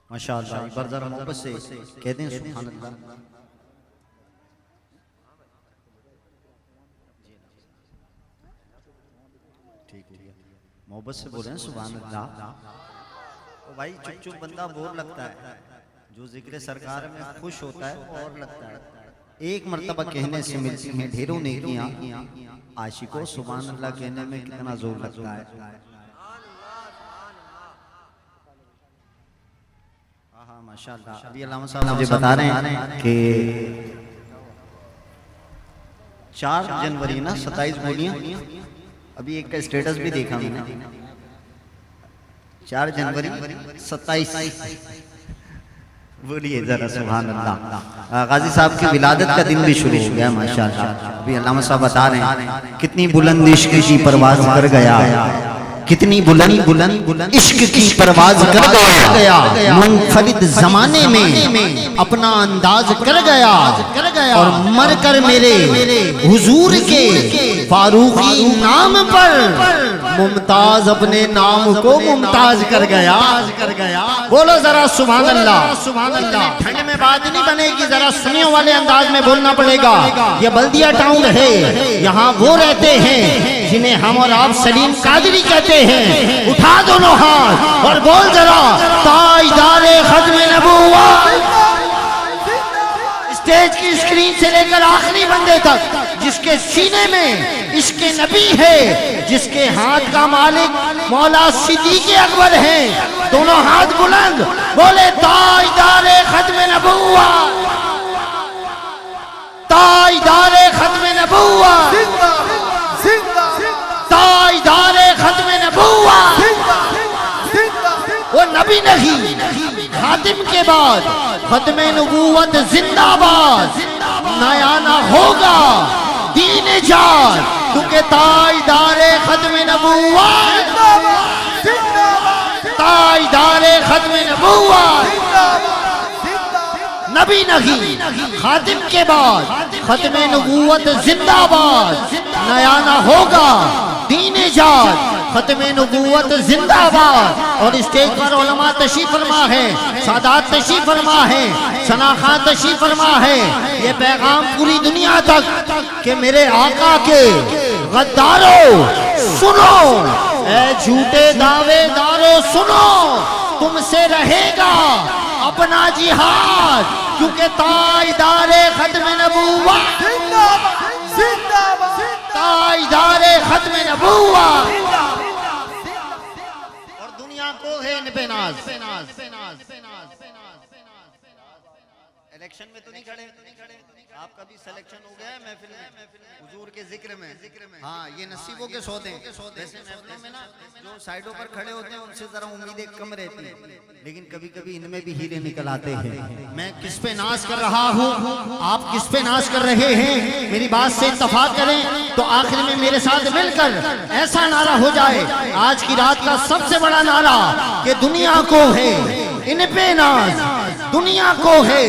ماشاءاللہ، ایک بار ذرا محبت سے کہہ دیں سبحان اللہ، ٹھیک ٹھیک، محبت سے بولیں سبحان اللہ، تو بھائی چپ چپ بندہ بور لگتا ہے، جو ذکر سرکار میں خوش ہوتا ہے وہ اور لگتا ہے۔ ایک مرتبہ کہنے سے ملتی ہیں ڈھیروں نیکیاں، عاشقوں سبحان اللہ کہنے میں کتنا زور لگتا ہے۔ ہاں ماشاءاللہ۔ ابھی علامہ صاحب مجھے بتا رہے ہیں کہ 4 جنوری نا 27 بولیاں، ابھی ایک کا اسٹیٹس بھی دیکھا میں نے، 4 جنوری 27 بولیے ذرا سبحان اللہ۔ غازی صاحب کی ولادت کا دن بھی شروع ہو گیا ماشاءاللہ۔ ابھی علامہ صاحب بتا رہے ہیں کتنی بلند عشق کی پرواز کر گیا، کتنی بلند عشق کی پرواز کر گیا، منفرد زمانے میں اپنا انداز کر گیا، اور مر کر میرے حضور کے فاروقی نام پر ممتاز اپنے نام کو ممتاز کر گیا۔ بولو ذرا سبحان اللہ۔ ٹھنڈ میں بات نہیں بنے گی، ذرا سنیوں والے انداز میں بولنا پڑے گا۔ یہ بلدیہ ٹاؤن ہے، یہاں وہ رہتے ہیں جنہیں ہم اور آپ سلیم قادری کہتے ہیں۔ اٹھا دونوں ہاتھ اور بول ذرا تاجدار ختم نبوت۔ اسٹیج کی اسکرین سے لے کر آخری بندے تک جس کے سینے میں عشق نبی ہے، جس کے ہاتھ کا مالک مولا صدیق اکبر ہیں، دونوں ہاتھ بلند بولے تاجدار ختم نبوت، تاجدار ختم نبوت، تاجدار ختم نبوت۔ وہ نبی نہیں، خاتم کے بعد ختم نبوت زندہ باد، نیا نہ ہوگا دین جات، کیونکہ تاجدار ختم نبوت، تاجدار ختم نبوت، نبی نہیں، خاتم کے بعد ختم نبوت زندہ باد، نیا نہ ہوگا دین جات، ختم نبوت زندہ باد۔ اور اسٹیج پر علماء تشریف فرما ہے، سادات تشریف فرما ہے، ثنا خان تشریف فرما ہے۔ یہ پیغام پوری دنیا تک کہ میرے آقا کے غداروں سنو، اے جھوٹے دعوے داروں سنو، تم سے رہے گا اپنا جہاد، کیونکہ تاجدار ختم نبوت، تاجدار ختم نبوت، اور دنیا کو ہے ان پہ ناز۔ الیکشن میں تو نہیں کھڑے، آپ کا بھی سلیکشن ہو گیا ہے محفل میں، حضور کے ذکر میں۔ ہاں یہ نصیبوں کے سودے ہیں، ویسے محفلوں میں نا جو سائیڈوں پر کھڑے ہوتے ہیں ان سے ذرا امیدیں کم رہتی ہیں، لیکن کبھی کبھی ان میں بھی ہیرے نکل آتے ہیں۔ میں کس پہ ناز کر رہا ہوں، آپ کس پہ ناز کر رہے ہیں، میری بات سے اتفاق کریں تو آخر میں میرے ساتھ مل کر ایسا نعرہ ہو جائے آج کی رات کا سب سے بڑا نعرہ کہ دنیا کو ہے ان پہ ناز، دنیا کو ہے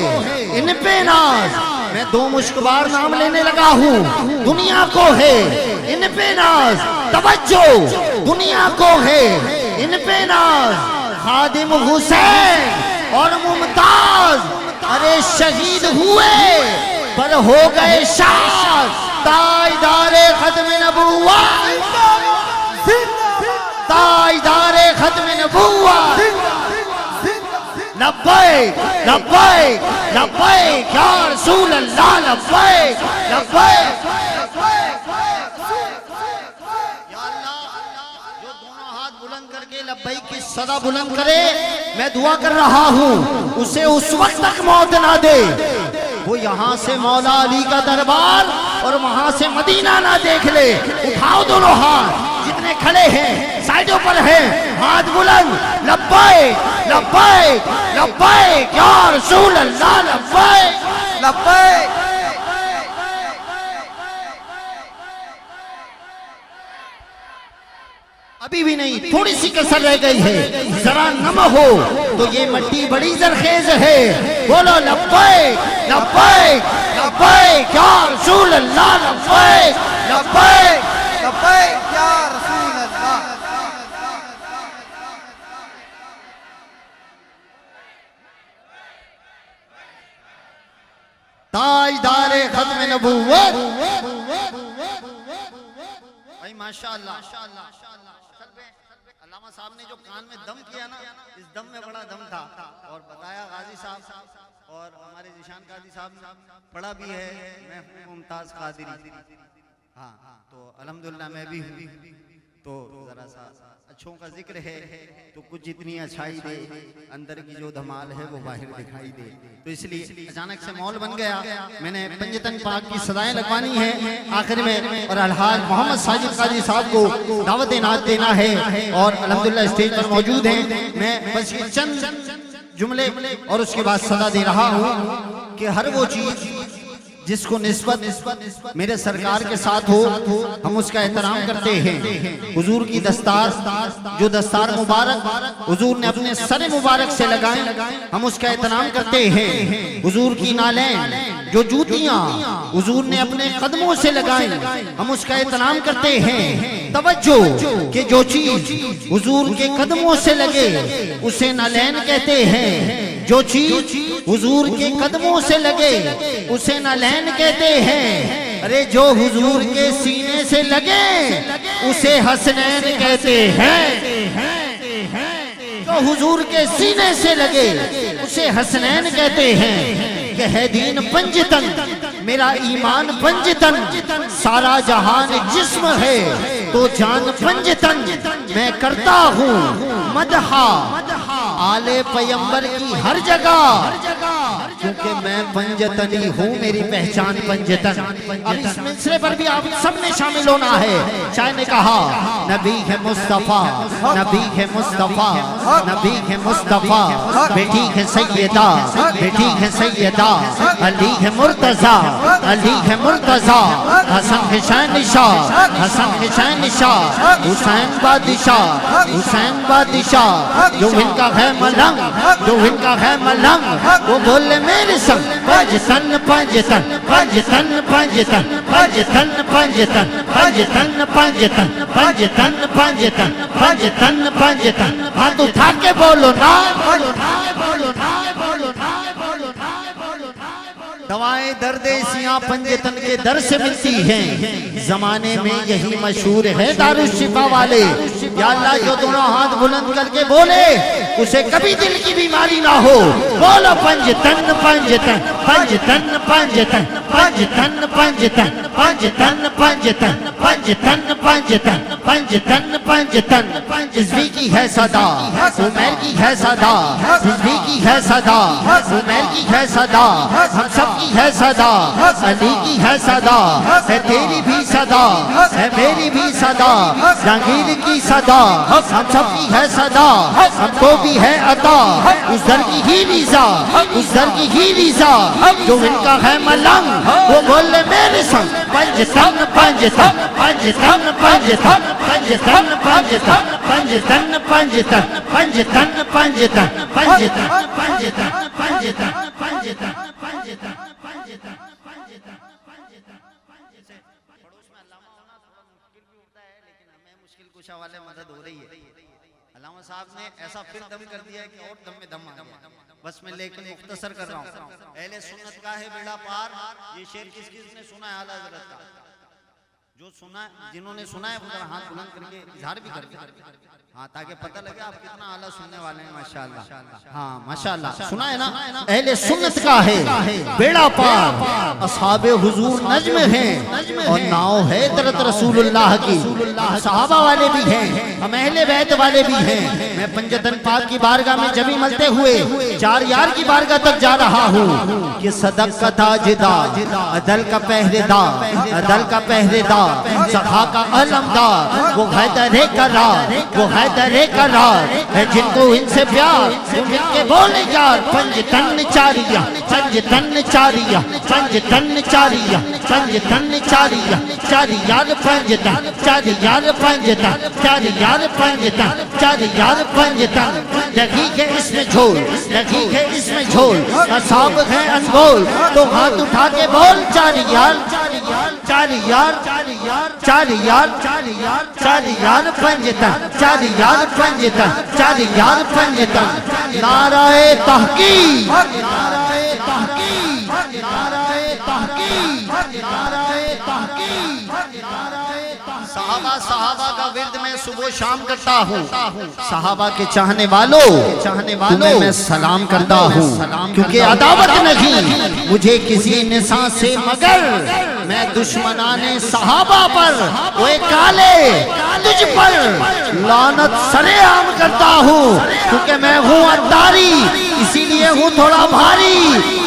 ان پہ ناز۔ میں 2 مشک بار نام لینے لگا ہوں، دنیا کو ہے ان پہ ناز، توجہ دنیا کو ہے ان پہ ناز۔ خادم حسین اور ممتاز ارے شہید ہوئے پر ہو گئے شاد، تاجدار ختم نبوت، تاجدار ختم نبوت۔ لبیک لبیک لبیک یا رسول اللہ، لبیک لبیک۔ یا اللہ جو دونوں ہاتھ بلند کر کے لبیک کی صدا بلند کرے، میں دعا کر رہا ہوں اسے اس وقت تک موت نہ دے وہ یہاں سے مولا علی کا دربار اور وہاں سے مدینہ نہ دیکھ لے۔ اٹھاؤ دونوں ہاتھ جتنے کھڑے ہیں، سائیڈوں پر ہیں، ہاتھ بلند، لبیک لبیک لبیک یا رسول اللہ، لبیک لبیک۔ ابھی بھی نہیں، تھوڑی سی کسر رہ گئی ہے، ذرا نم ہو تو یہ مٹی بڑی زرخیز ہے۔ بولو لبیک لبیک لبیک یا رسول اللہ، لبیک لبیک لبیک یا رسول اللہ۔ تاجدار ختم نبوت۔ بھائی ماشاءاللہ، علامہ صاحب نے جو کان میں دم کیا نا، اس دم میں بڑا دم تھا، اور بتایا غازی صاحب اور ہمارے ذیشان قادری صاحب نے پڑھا بھی ہے، میں ہوں ممتاز قادری، ہاں تو الحمدللہ میں بھی ہوں، تو ذرا سا اچھوں کا ذکر ہے تو کچھ جتنی اچھائی دے، اندر کی جو دھمال ہے وہ باہر دکھائی دے، تو اس لیے اچانک سے مول بن گیا، میں نے پنجتن پاک کی صدائیں لگوانی ہے آخر میں، اور الحاج محمد ساجد قادری صاحب کو دعوت نعت دینا ہے، اور الحمدللہ اسٹیج پر موجود ہیں، میں بس یہ چند جملے اور اس کے بعد صدا دے رہا ہوں کہ ہر وہ چیز جس کو نسبت میرے سرکار کے ساتھ ہو ہم اس کا احترام کرتے ہیں۔ حضور کی دستار، جو دستار مبارک حضور نے اپنے سر مبارک سے لگائیں، ہم اس کا احترام کرتے ہیں۔ حضور کی نالین، جو جوتیاں حضور نے اپنے قدموں سے لگائیں، ہم اس کا احترام کرتے ہیں۔ توجہ کہ جو چیز حضور کے قدموں سے لگے اسے نالین کہتے ہیں، جو چیز حضور کے قدموں سے لگے اسے نالین کہتے ہیں، ارے جو حضور کے سینے سے لگے اسے حسنین کہتے ہیں، جو حضور کے سینے سے لگے اسے حسنین کہتے ہیں، کہ ہے دین پنجتن میرا ایمان پنجتن، سارا جہان جسم ہے تو جان پنجتن، میں کرتا ہوں مدحا آل پیمبر کی ہر جگہ، کیونکہ میں پنجتنی ہوں، میری پہچان پنجتن۔ اب اس مصرے پر بھی آپ سب نے شامل ہونا ہے۔ شاعر نے کہا نبی ہے مصطفیٰ، نبی ہے مصطفیٰ، نبی ہے مصطفیٰ، بیٹی ہے سیدہ، بیٹی ہے سیدہ، علی ہے مرتضیٰ، علی ہے مرتضیٰ، حسن حسین شاہ، حسن حسین شاہ، حسین بادشاہ، حسین بادشاہ، جو ان کا ہے ملنگ، جو ان کا ہے ملنگ، وہ بولے میرے سنگ پنجتن پنجتن پنجتن پنجتن پنجتن پنجتن پنجتن پنجتن پنجتن پنجتن پنجتن پنجتن، ہاتھ اٹھا کے بولو نا، دوائیں درد سیاں پنجتن کے در سے ملتی ہیں، زمانے میں یہی مشہور ہے دارالشفا والے، یا اللہ جو دونوں ہاتھ بلند کر کے بولے اسے کبھی دل کی بیماری نہ ہو، بولو پنجتن پنجتن پنجتن پنجتن پنجتن پنجتن پنجتن پنجتن پنجتن پنجتن پنجتن پنجتن، حزبی کی ہے صدا، عمیر کی ہے صدا، حزبی کی ہے صدا، عمیر کی ہے صدا، ہم سب کی ہے صدا، علی کی ہے صدا، ہے تیری بھی صدا، ہے میری بھی صدا، جہانگیر کی صدا، ہم سب کی ہے صدا، ہم کو بھی ہے عطا، اس در کی ہی رضا، اس در کی ہی رضا، جو ان کا ہے ملنگ وہ بولے میرے سنگ پنجتن پنجتن پنجتن پنجتن پنجتن پنجتن پنجتن پنجتن پنجتن پنجتن پنجتن پنجتن پنجتن پنجتن پنجتن پنجتن۔ پڑوس میں علامہ ہونا تھوڑا مشکل بھی ہوتا ہے، لیکن ہمیں مشکل کشا والے مدد ہو رہی ہے۔ علامہ صاحب نے ایسا پھر دم کر دیا ہے کہ اور دم میں دم آ گیا، بس میں لیکن مختصر کر رہا ہوں۔ اہل سنت کا ہے بیڑا پار، یہ شعر کس نے سنا ہے؟ اعلیٰ حضرت کا، جو سنا جنہوں نے سنا ہے وہ ذرا ہاتھ بلند کر کے اظہار بھی کر دیں، ہاں تاکہ پتہ لگے آپ کتنا اعلیٰ سننے والے ہیں۔ ماشاءاللہ، ہاں ماشاءاللہ، سنا ہے نا؟ اہل سنت کا ہے بیڑا پار، اصحاب حضور نجم ہیں اور ناؤ ہے درت رسول اللہ کی، صحابہ والے بھی ہیں، ہم اہل بیت والے بھی ہیں۔ میں پنجتن پاک کی بارگاہ میں جبھی ملتے ہوئے چار یار کی بارگاہ تک جا رہا ہوں کہ صدق کا تاجدار، عدل کا پہرے دار، عدل کا پہرے دار، سخا کا علمدار، وہ حیدر قرار، وہ حیدر قرار ہے جن کو ان سے پیار، ان کے بولے یار پنجتن چاریہ، پنجتن چاریہ، پنجتن چاریہ، پنجتن چاریہ، چاری یار پنجتن، چاری یار پنجتن، چاری یار پنجتن، چاری یار پنجتن، لگی ہے اس میں جھول، لگی ہے اس میں جھول، اصحاب ہے انگول، تو ہاتھ اٹھا کے بول چاری یار، چاری یار، چاری یار، چاری یار پنجتن، چاری یار پنجتن، چاری یار پنجتن، نعرہ تحقیق، نعرہ تحقیق، نعرہ تحقیق، نعرہ تحقیق، صحابہ اعلیٰ صحابہ کا ورد میں صبح و شام کرتا ہوں. صحابہ کے چاہنے والوں تمہیں میں سلام کرتا ہوں، کیونکہ عداوت نہیں مجھے کسی نساء سے مگر میں دشمنان صحابہ پر وہ کالے تجھ پر لعنت سرے عام کرتا ہوں، کیونکہ میں ہوں عطاری اسی لیے ہوں تھوڑا بھاری،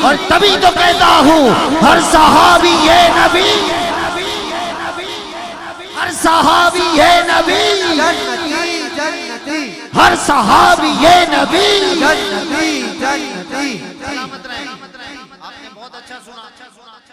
اور تبھی تو کہتا ہوں ہر صحابی یہ نبی، ہر صحابی یہ نبی، ہر صحابی یہ نبی. سلامت رہے. آپ نے بہت اچھا سنا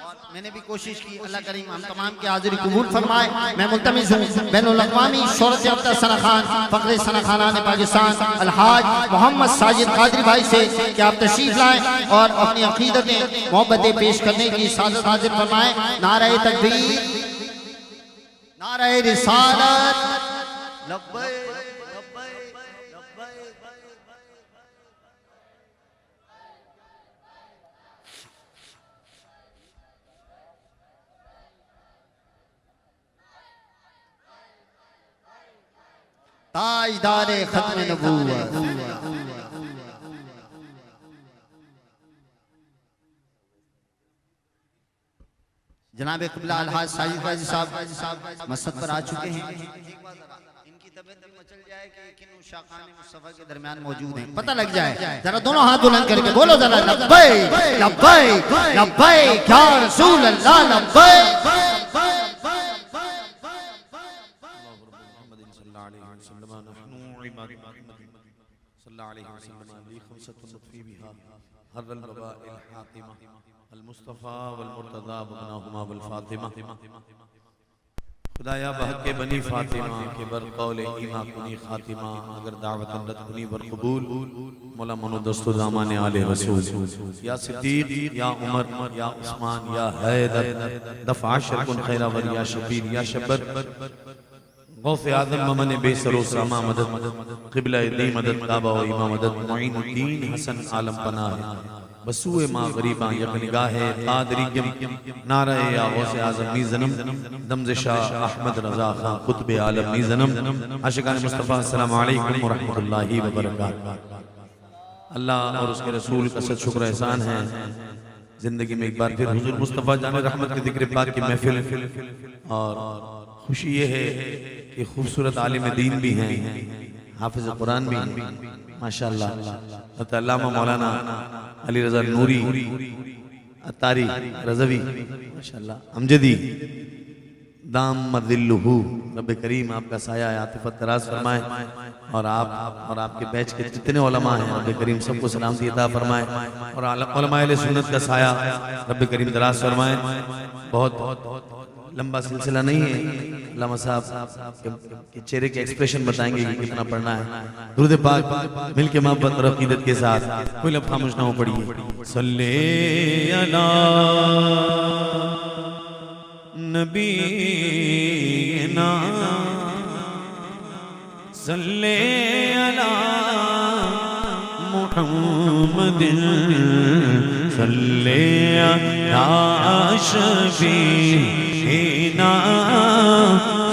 اور میں نے بھی کوشش کی. اللہ کریم ہم تمام کی حاضری قبول فرمائے. میں ملتمس ہوں بین الاقوامی شہرت یافتہ ثنا خان فخر ثنا خانان پاکستان الحاج محمد ساجد قادری بھائی سے کہ آپ تشریف لائیں اور اپنی عقیدتیں محبتیں پیش کرنے کی سعادت حاضر فرمائیں. نعرہ تکبیر، نعرہ رسالت، لبیک تاجدار ختم نبوت. جناب قبلہ الحاج ساجد قادری صاحب مسجد پر آ چکے ہیں. ان کی طبیعت بھی مچل جائے کہ کن شاخان مصطفیٰ کے درمیان موجود ہیں، پتہ لگ جائے. ذرا دونوں ہاتھ بلند کر کے بولو ذرا لبیک لبیک لبیک یا رسول اللہ لبیک. هر الوباء الحاطمة المصطفى والمرتضى وابناهما والفاطمة خدایا بحق بنی فاطمہ کے بر قول ایمہ کنی خاتمہ اگر دعوت رد کنی بر قبول مولا منو دست و دامان آل رسول یا صدیق یا عمر یا عثمان یا حیدر دفع عشر کن خیرہ ور یا شبیر یا شبر غوث اعظم ممن بے سر و ساما مدد قبلہ دی مدد کعبہ و امام مدد معین الدین حسن عالم پناہ بسوئے ما غریباں یقنگاہ قادری نعرہ یا غوث اعظم می زنم دمزشاہ احمد رضا خان قطب عالم می زنم. عاشقان مصطفیٰ السلام علیکم ورحمت اللہ وبرکاتہ. اللہ اور اس کے رسول کا صد شکر احسان ہے زندگی میں ایک بار پھر حضور مصطفیٰ جان رحمت کے ذکر پاک کی محفل اور خوشی یہ ہے کہ خوبصورت عالم دین بھی ہیں، حافظ قرآن بھی ہیں ماشاءاللہ. حضرت علامہ مولانا علی رضا نوری عطاری رضوی ماشاءاللہ امجدی دام مذلہو رب کریم آپ کا سایہ عاطفت دراز فرمائے اور آپ کے بیچ کے جتنے علماء ہیں رب کریم سب کو سلامتی عطا فرمائے اور علماء اہل سنت کا سایہ رب کریم دراز فرمائے. بہت لمبا سلسلہ نہیں ہے. علامہ صاحب کے چہرے کے ایکسپریشن بتائیں گے کہ کتنا پڑھنا ہے. درود پاک مل کے محبت اور عقیدت کے ساتھ کوئی لب خاموش نہ ہو پڑھیے. صلی علی نبینا صلی علی محمد صلی علی شفیعنا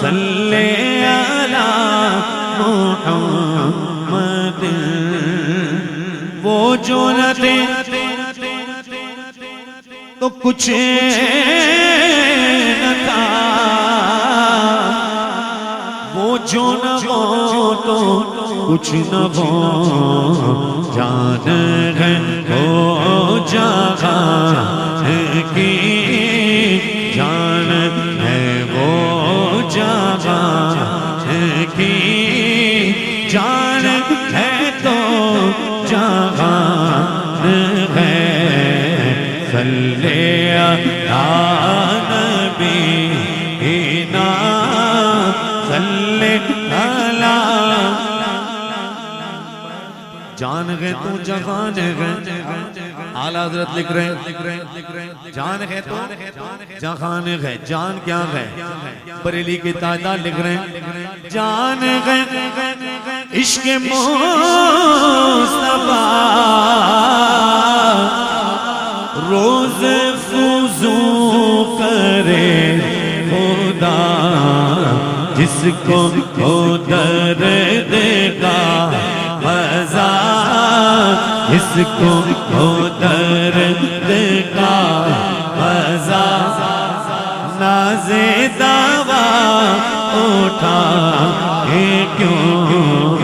صلی علی محمد. وہ جو نہ دے تو کچھ نہ تھا، وہ جو نہ ہو تو کچھ نہ ہو. جان ہے وہ جہاں کی جان ہے وہ جہاں کی جان ہے تو جہاں ہے. صلی علی نبینا صلی علی. جان ہے تو جہان ہے. اعلیٰ حضرت لکھ رہے ہیں جان ہے تو جہان ہے. جان کیا ہے؟ بریلی کے تاجدار لکھ رہے ہیں جان ہے عشق مصطفیٰ روز فضو کرے خدا جس کو ہو درد کا مزہ، اس کو ہو درد کا مزہ، ناز دعویٰ اٹھا کہ کیوں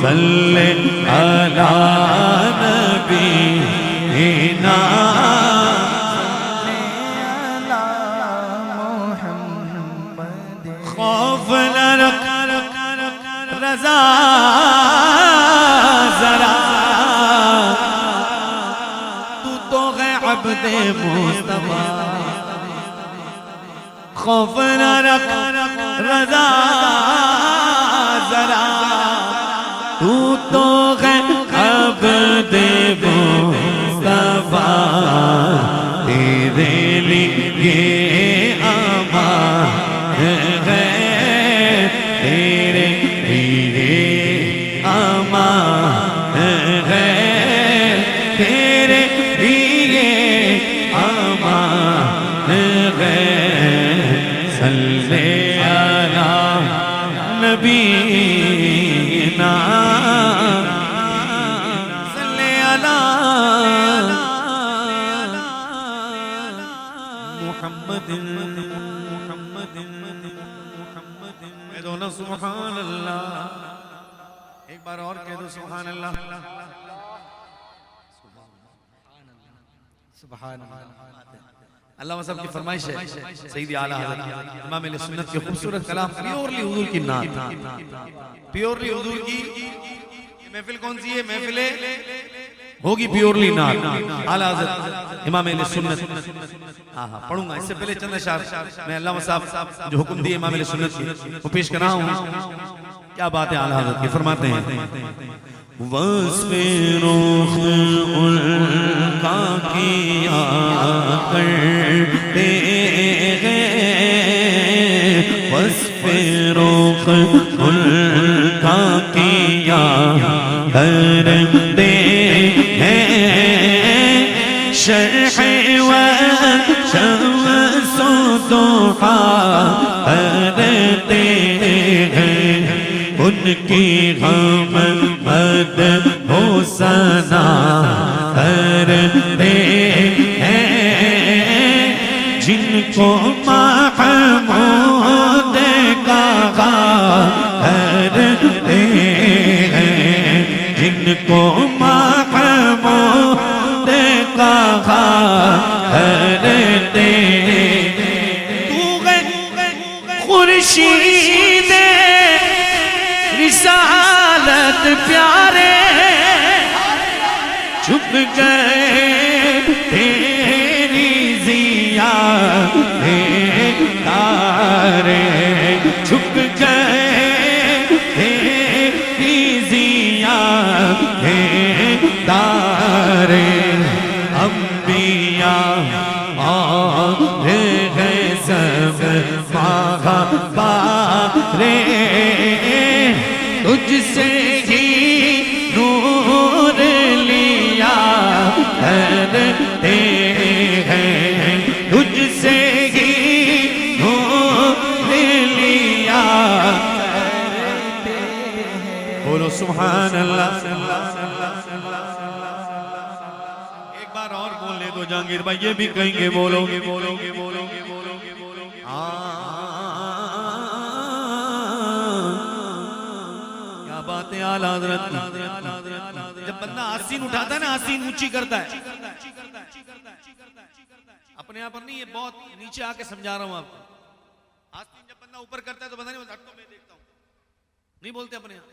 صلی علی نبینا، خوف نہ رکھ رضا ذرا، تو ہے عبد مصطفیٰ، خوف نہ رکھ رضا ذرا، تو ہے عبد مصطفیٰ، تیرے لیے امان ہے، تیرے لیے امان ہے، تیرے لیے امان ہے، صلی علی نبینا، صلی علی محمد، کہہ دو نا سبحان اللہ، ایک بار اور کہہ دو سبحان اللہ، سبحان اللہ۔ علامہ صاحب کی فرمائش ہے، سیدی اعلیٰ حضرت امام اہل سنت کے خوبصورت کلام، پیورلی حضور کی نعت، پیورلی حضور کی محفل کون سی ہے؟ محفل ہوگی پیورلی نعت، اعلیٰ حضرت امام اہل سنت۔ پڑھوں گا، اس سے پہلے چند اشعار میں علامہ صاحب جو حکم دیے امام اہل سنت کی وہ پیش کر رہا ہوں۔ کیا بات ہے اعلیٰ حضرت کی، فرماتے ہیں وصف روح ان کا کیا کرتے ہیں، وصف روح ان کا کیا کرتے ہیں، شرح و شمس و ضحا کرتے ہیں، ان کی غم مد ہو ثنا کرتے ہیں، جن کو محمود کہا کرتے ہیں، جن کو محمود کہا کرتے ہیں، تو خورشید رسالت پیارے چھپ گئے تیری ضیا تارے، چھپ گئے تیری ضیا تارے، انبیاء اور ہے سب مغفارے، تجھ سے ہی نور لیا کرتے ہیں، تجھ سے ہی نور لیا کرتے ہیں، بولو سبحان اللہ۔ ایک بار اور بول لے تو جہانگیر بھائی یہ بھی کہیں گے، بولو گے بولو گے بولو گے بولو گے، اعلیٰ حضرت جب بندہ آستین اٹھاتا ہے نا، آستین اونچی کرتا ہے، اپنے آپ پر نہیں، یہ بہت نیچے آ کے سمجھا رہا ہوں آپ کو۔ آستین جب بندہ اوپر کرتا ہے تو بندہ نہیں بولتا ہٹو میں دیکھتا ہوں، نہیں بولتے اپنے آپ،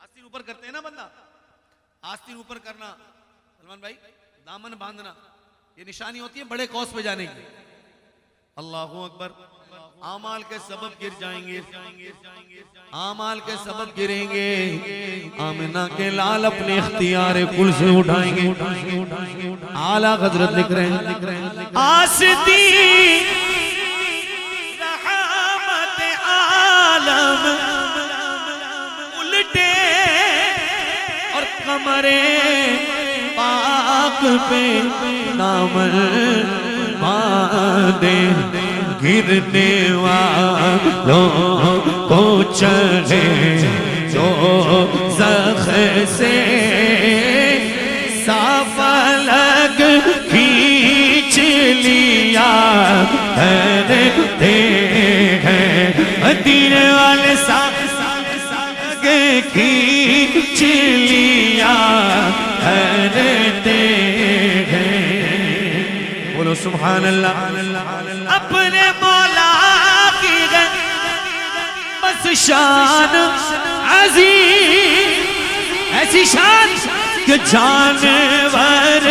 آستین اوپر کرتے ہیں نا بندہ، آستین اوپر کرنا سلمان بھائی، دامن باندھنا، یہ نشانی ہوتی ہے بڑے قوس پہ جانے کی۔ اللہ اکبر، اعمال کے سبب گر جائیں گے، اعمال کے سبب گریں گے، آمنہ کے لال اپنے اختیار کل سے اٹھائیں گے۔ اعلیٰ حضرت لکھ رہے ہیں آستی رحمت عالم الٹے اور کمرے پاک پہ دامن باندھے، گرنے والوں کو چلے دوزخ سے صاف الگ کھینچ لیا کرتے ہیں مدینے والے صاف الگ کھینچ لیا کرتے ہیں بولو سبحان اللہ اپنے مولا کی بس شان عظیم ایسی شان کہ جانور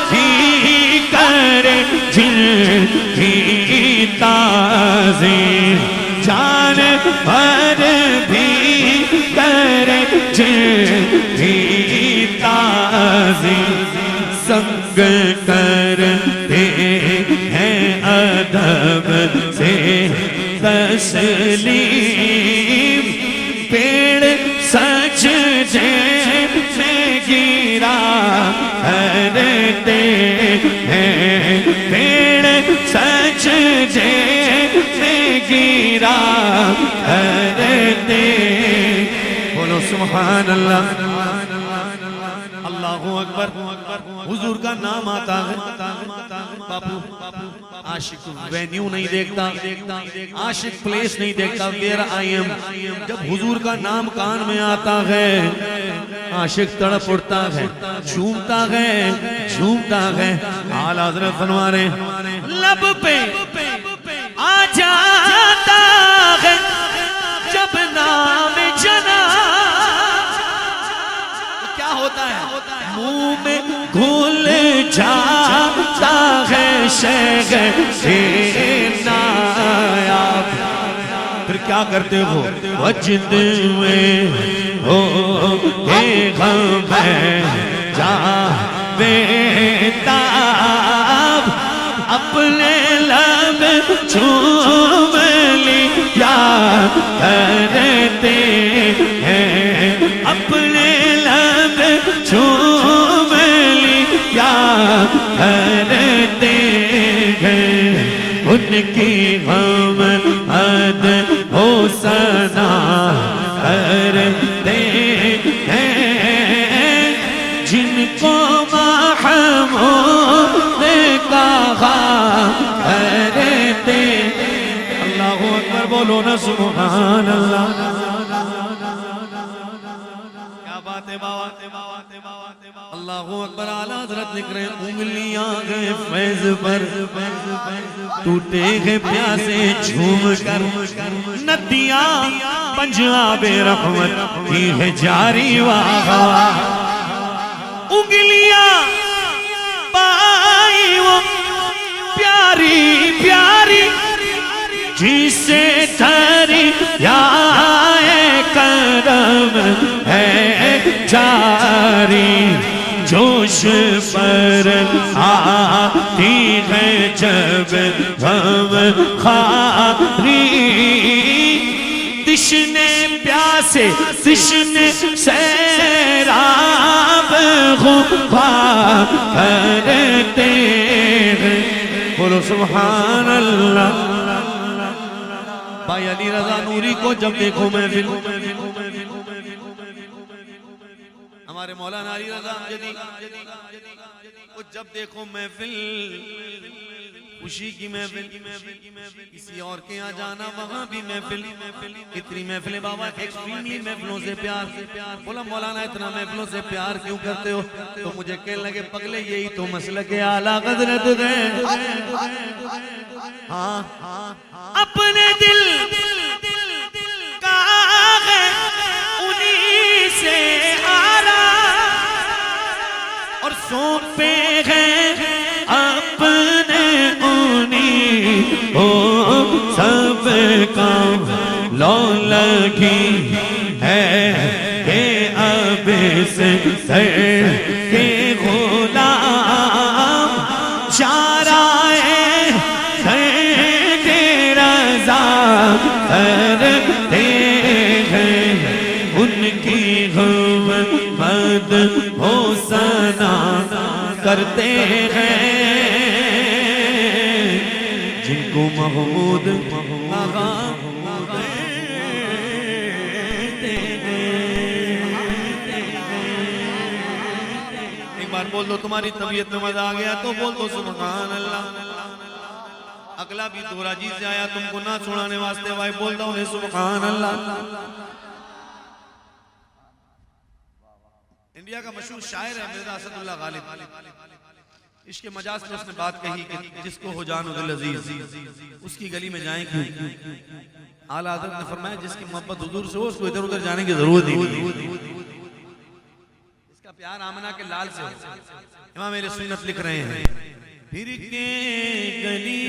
بھی کرے جن کی تعظیم جانور بھی کرے جن کی تعظیم سنگ کرتے ہیں ادب سے تسلیم پیڑ سجدے میں گرا کرتے ہیں پیڑ سجدے میں گرا کرتے بولو سبحان اللہ اللہ اکبر حضور کا نام آتا ہے باپو عاشق وینیو نہیں دیکھتا عاشق پلیس نہیں دیکھتا ویر آئی ایم جب حضور کا نام کان میں آتا ہے عاشق تڑپ اٹھتا ہے جھومتا ہے اعلی حضرت فرما رہے لب پہ آ جاتا ہے جب نام جنا ہوتا ہے منہ میں گھل جاتا ہے شہر نایاب پھر کیا کرتے ہو وجد میں ہو کے غم ہے جا بیتاب اپنے لب چوم لیا کرتے ہیں اپنے لب چوم لیا کرتے ہیں ان کی ہم حد ہو سنا کرتے ہیں جن کو محمود کہا کرتے اللہ اکبر بولو نا سبحان اللہ اللہ اکبر اعلی حضرت لکھ رہے انگلیاں گئے فیض پر ٹوٹے گئے پیاسے جھوم کر ندیاں پنجاب رحمت کی ہے جاری واہ انگلیاں پائی وہ پیاری پیاری جسے دریا کرم ہے جاری جوش پر آتی ہے جب غم خاری تشنے پیاسے تشنے سیراب غبار کرتے ہیں بولو سبحان اللہ بھائی علی رضا نوری کو جب دیکھو محفل ہمارے مولانا علی رضا امجدی کو جب دیکھو محفل خوشی کی محفل کسی اور کے یہاں جانا وہاں بھی محفل اتنی محفلیں بابا ایکسٹریملی محفلوں سے پیار بولا مولانا اتنا محفلوں سے پیار کیوں کرتے ہو تو مجھے کہنے لگے پگلے یہی تو مسلک اعلیٰ حضرت ہے ہاں اپنے دل کا ہے انہی سے اور سونپے ہیں اپنے انہی کو سب کا لو لگی ہے کہ اب سے سر کے غلام چارائے کرتے ہیں ان کی حمد ہو ثنا کرتے ہیں جن کو محمود آغا بار بول دو تمہاری طبیعت میں مزہ آ گیا تو بول دو سبحان اللہ. اگلا بھی دورہ جی سے آیا تم کو نہ چھوڑانے واسطے بھائی بول دو انہیں سبحان اللہ. انڈیا کا مشہور شاعر ہے مرزا اسد اللہ غالب. عشق مجاز میں اس نے بات کہی کہ جس کو ہو جان دل عزیز اس کی گلی میں جائیں کیوں. اعلیٰ حضرت نے فرمایا جس کی محبت حضور سے ہو اس کو ادھر ادھر جانے کی ضرورت ہی نہیں. اس کا پیار آمنہ کے لال سے ہو. امام اہل سنت لکھ رہے ہیں پھر کے گلی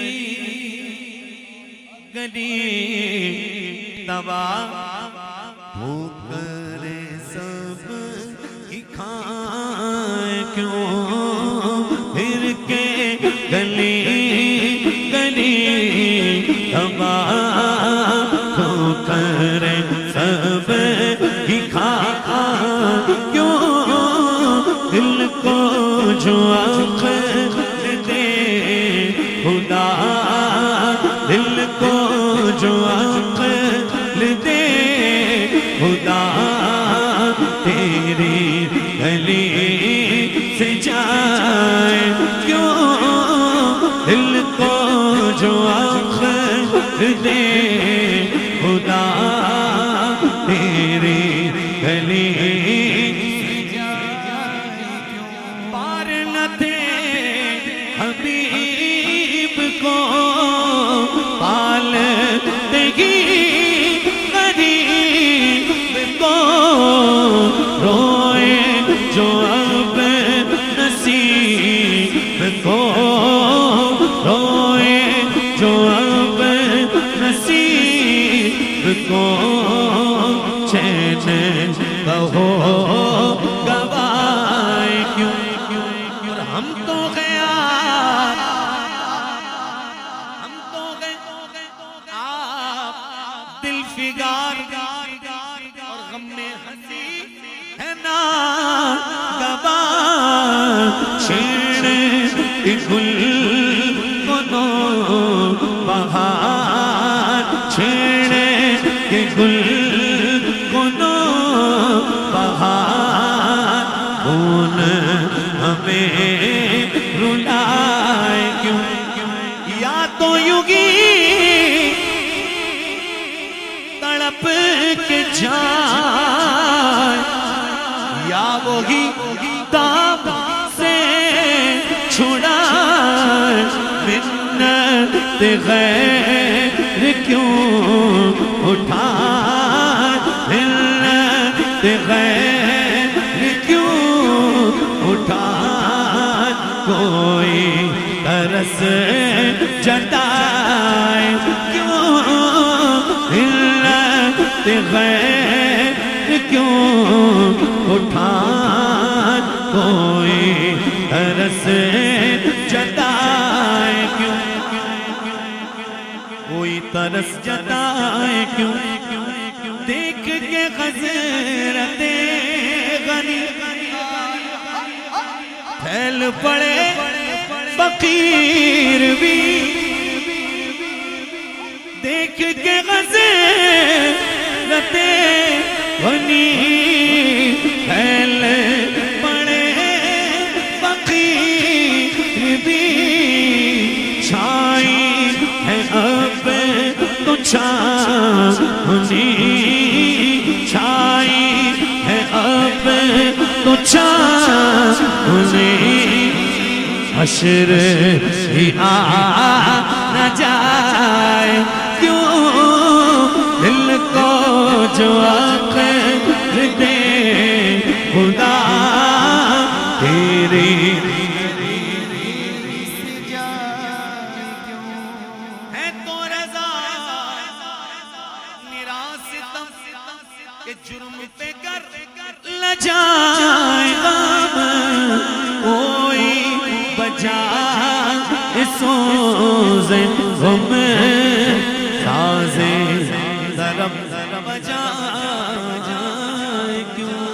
گلی تباہ بھوکرے سب ہی کھائیں کیوں. پھر کے گلی گلی تباہ بھوکرے سب ہی کھائیں کیوں. دل کو جو عقل دے خدا دل کو جو عقل دے خدا تیری گلی سے جائے کیوں. دل کو جو عقل دے خدا تیری گلی سے جائے کیوں. پار نہ تھے حبیب کو پالتے ہی غریب کو روئے جو اب نصیب کو روئے جو اب نصیب کو چین کہو گوائے کیوں. اور ہم تو غیار ہم تو آپ دل فگار اور غم میں ہنسی ہے نا گوار. شیر گل کنو بہار چھیڑ کے گل کنو بہار. خون ہمیں رلائے کیوں. یا تو یوگی تڑپ کے جائے یا وہی تاب سے چھڑائے. منت غیر کیوں اٹھائے منت غیر کیوں اٹھائے. کوئی ترس جتائے کیوں منت غیر کیوں اٹھائے. کوئی ترس جتائے کیوں کوئی ترس جتائے کیوں. دیکھ کے حضرت غنی پھیل پڑے فقیر بھی. دیکھ کے حضرت غنی پھیل پڑے فقیر بھی. چھائی ہے اب تو چھاؤنی چھائی ہے اب تو چھاؤنی. حشر ہی آ نہ جائے کیوں. دل کو جو عقل دے خدا تیری ہے تو رضا نراستم کہ جرم پہ کر لجائے غم. کوئی بجا سوز غم سازے ضرب بجائے کیوں.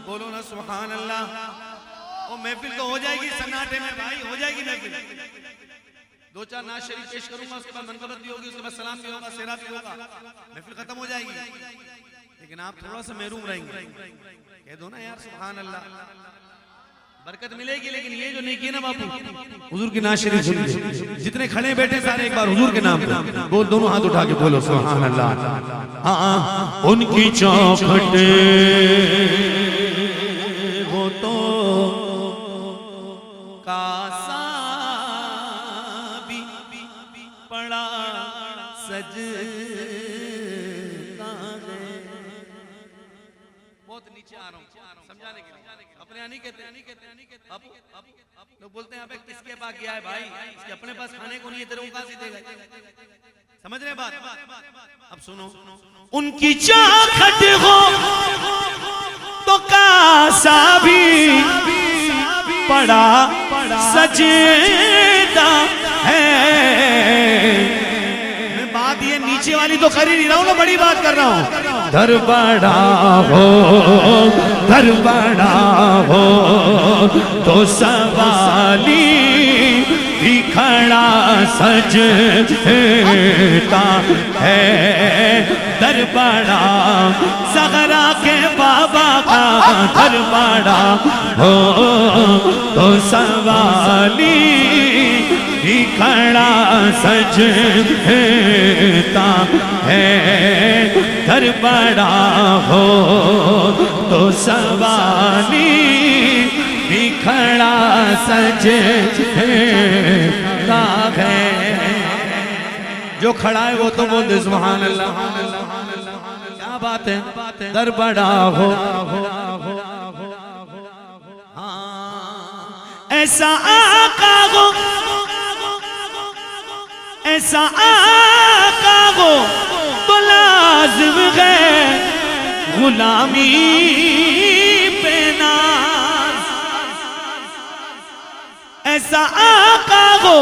بولو نا سبحان اللہ. وہ محفل تو ہو جائے گی سناٹے میں بھائی ہو جائے گی محفل. دو چار نعت شریف پیش کروں گا اس کے بعد منقبت بھی ہوگی اس کے بعد سلام بھی ہوگا سیرا بھی ہوگا محفل ختم ہو جائے گی. لیکن آپ تھوڑا سا محروم رہیں گے. کہہ دو نا یار سبحان اللہ, برکت ملے گی. لیکن یہ جو نہیں کی نا باپو, حضور کی نعت شریف سن لیں. جتنے کھڑے بیٹھے سارے ایک بار حضور کے نام پہ بول, دونوں ہاتھ اٹھا کے بولو سبحان اللہ. ہاں ان کی چوکھٹ وہ تو کاسا بھی پڑا سجدہ ہے. بہت نیچے آ رہا ہوں سمجھانے کے لیے, اپنے یہاں نہیں کہتے. لوگ بولتے ہیں ابے کس کے پاس گیا ہے بھائی, اس کے اپنے پاس کھانے کو نہیں ہے, تیرے کو کہاں سے دے گا. سمجھ رہے بات؟ اب سنو. ان کی چاکھٹ ہو تو کاسا بھی پڑا سجدہ ہے. میں بات یہ نیچے والی تو کر ہی نہیں رہا ہوں نا, بڑی بات کر رہا ہوں. در بڑا ہو, در بڑا ہو تو سوالی بھی کھڑا سجدہ ہے. در بڑا زہرا کے بابا کا در بڑا ہو تو سوالی بھی کھڑا سجدہ ہے. در بڑا ہو تو سوالی بھی کھڑا سجدہ ہے. جو کھڑا ہے وہ تو بول دے سبحان اللہ. کیا بات ہے, در بڑا ہو. ایسا آقا ہو, ایسا آقا ہو تو لازم ہے غلامی پہ ناز. ایسا آقا ہو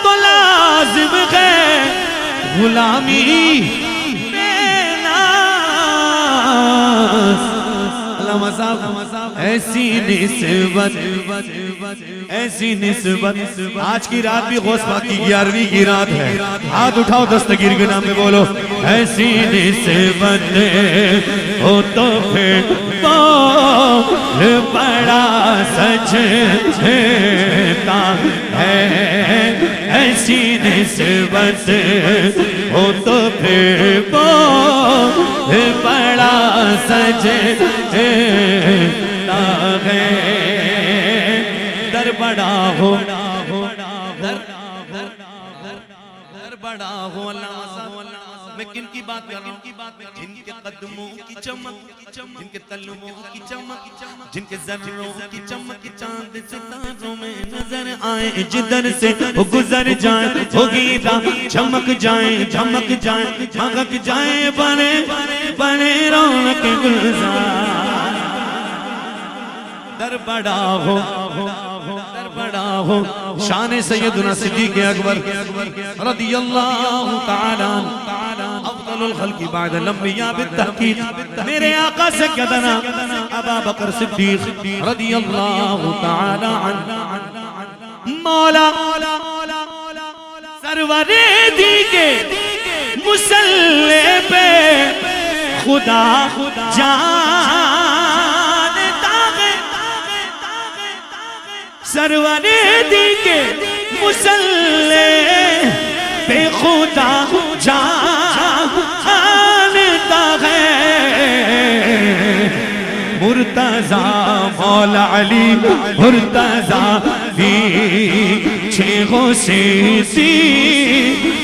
تو لازم ہے غلامی پہ ناز. ایسی نسبت, ایسی نسبت. آج کی رات بھی غوث پاک کی 11ویں کی رات ہے. ہاتھ اٹھاؤ دستگیر کے نام پہ بولو. ایسی نسبت ہو تو پھر بڑا سجدہ ہے. ایسی نسبت ہو تو پھر بڑا سجدہ ہے. در بڑا ہو, در بڑا ہو. میں کن کی بات کر رہا ہوں؟ جن کے قدموں کی چمک, جن کے تلووں کی چمک, جن کے ذروں کی چمک چاند ستاروں میں نظر آئے. جدھر سے وہ گزر جائیں ہوگی راہ, چمک جائیں جھمک جائیں مہک جائیں بنے بنے رونق گلزار. در بڑا ہو, در بڑا ہو. شان سیدنا صدیق اکبر رضی اللہ تعالی عنہ, افضل الخلق بعد الانبیاء بالتحقیق. میرے آقا سے کہنا ابا بکر صدیق رضی اللہ تعالی عنہ. مولا سرور دی کے مصلی پہ خدا جانتا ہے. سرور دی کے مصلی پہ خدا جانتا ہے. مرتضی مولا علی مرتضی پیچھے غصیسی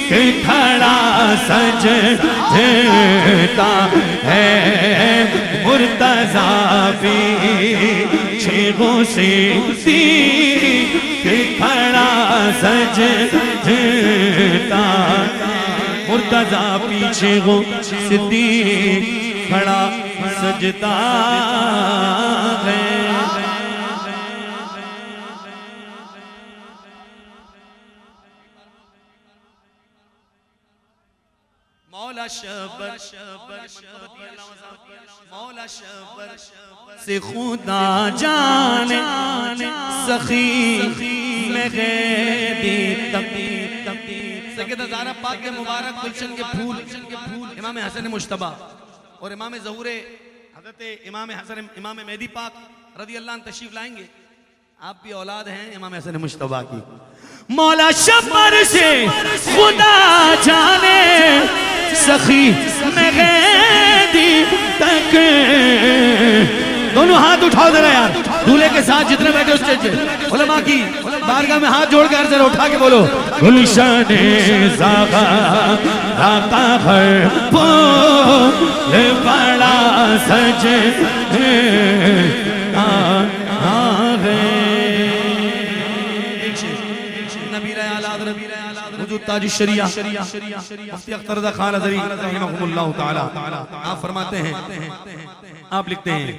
کہ کھڑا سجدہ ہے. مرتضی پیچھے غصیسی کہ کھڑا سجدہ. مرتضی پیچھے غصیسی کھڑا سجدہ ہے. مولا شبر مولا شبر سے خدا جانے سخی میں غیبی تقدیر. سیدہ زہرا پاک کے مبارک گلشن کے پھول امام حسن مجتبی اور امام ظہور حضرت امام حسن امام مہدی پاک رضی اللہ عنہ تشریف لائیں گے. آپ بھی اولاد ہیں امام حسن مجتبیٰ کی. مولا شبر سے خدا جانے سخی میں غیدی تک. دونوں ہاتھ اٹھاؤ ذرا یار, دولہے کے ساتھ جتنے بیٹھے اس چیز علماء کی بارگاہ میں ہاتھ جوڑ کر ذرا اٹھا کے بولو. گلشن زاغا راتا ہر پھول بڑا سجے تاج الشریعہ مفتی اختر رضا خان ازہری رحمہ اللہ تعالی آپ فرماتے ہیں, آپ لکھتے ہیں,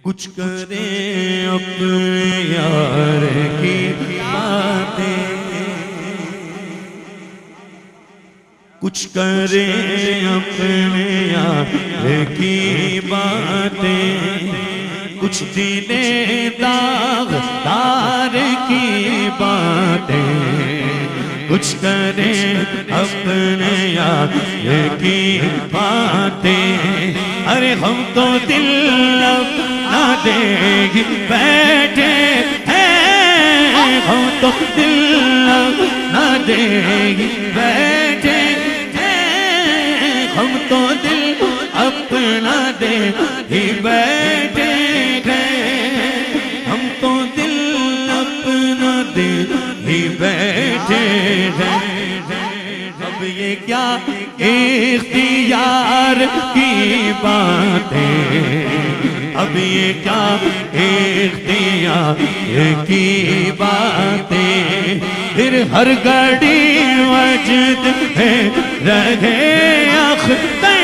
کچھ کریں اپنے یار کی باتیں, کچھ کریں اپنے یار کی باتیں, کچھ دلیں داغدار کی باتیں, کچھ کریں اپنے یار کی باتیں. ارے ہم تو دل نہ دیں گے بیٹھے ہیں, ہم تو دل نہ دیں گے بیٹھے ہیں, ہم تو دل اپنا دے ہی بیٹھے ہیں, ہم تو دل اپنا دے ہی بیٹھے ہیں. اب یہ کیا اختیار کی باتیں, اب یہ کیا اختیار کی باتیں, پھر ہر گھڑی وجد ہے رہے اختر,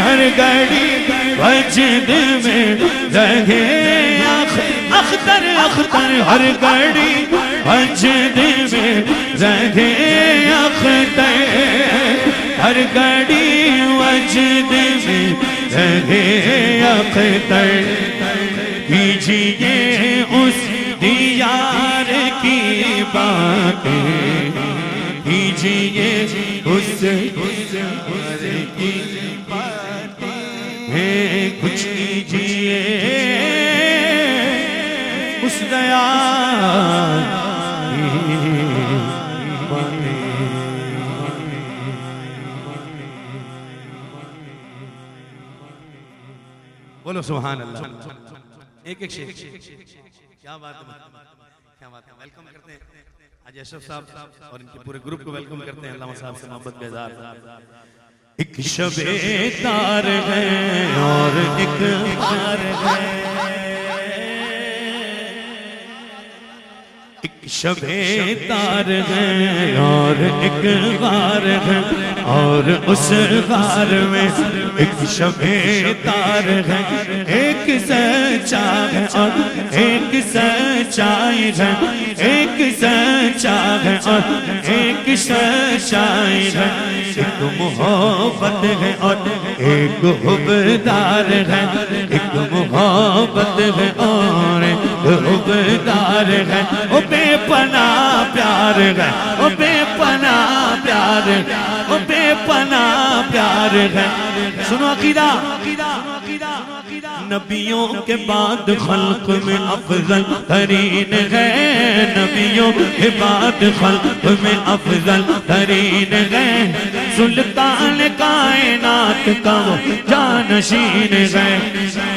ہر گھڑی وجد میں رہے اختر, اختر ہر گھڑی وجد میں رہے اختر, ہر گھڑی وجد میں رہے اختر. کیجئے اس دیار کی باتیں, کیجئے اس دیار کی باتیں, کچھ کیجئے اس دیار کی باتیں. بولو سبحان اللہ. ایک ایک شیخ, کیا بات ہے, کیا بات ہے. ویلکم کرتے ہیں حاجی اشرف صاحب اور ان کے پورے گروپ کو ویلکم کرتے ہیں. علامہ صاحب سے محبت کا اظہار. ایک شب تار ہے اور ایک بار ہے, ایک شب تار ہے اور ایک غار ہے, اور اس غار میں ایک شب تار ہے, ایک سچا ہے اور ایک سچائی ہے, ایک سچا ہے اور ایک سچائی ہے, ایک محبت ہے اور ایک حبدار ہے, ایک محبت ہے اور ایک حبدار ہے. او بے پناہ پیار ہے, او بے پناہ پیار ہے, او بے پناہ پیار ہے. سنو عقیدہ, نبیوں کے بعد خلق میں افضل ترین ہے, نبیوں کے بعد خلق میں افضل ترین ہے, سلطان کائنات کا وہ جانشین ہے.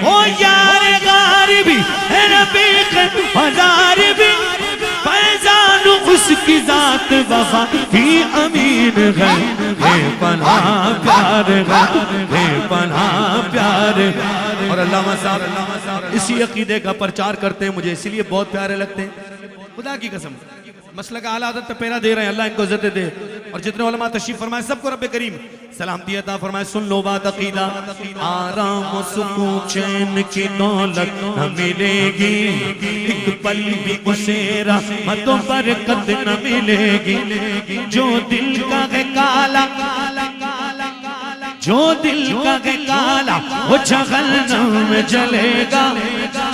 او یار غاربی ہے نبی کے ہزار بھی, فیضان اس کی ذات وفا کی امین ہے, بے پناہ پیار ہے, بے پناہ پیار ہے. اور علامہ صاحب اسی عقیدے کا پرچار کرتے ہیں, مجھے اسی لیے بہت پیارے لگتے ہیں. خدا کی قسم مسلک اعلیٰ حضرت پہ پہرا دے رہے ہیں, اللہ ان کو عزت دے. اور جتنے علماء تشریف فرمائے سب کو رب کریم سلامتی عطا فرمائے. سن لو بات عقیدہ, آرام و سکون چین کی دولت نہ ملے گی, ایک پل بھی اسے رحمت و برکت نہ ملے گی. جو دل کا ہے کالا, جو دل کا ہے کالا وہ جہنم میں جلے گا,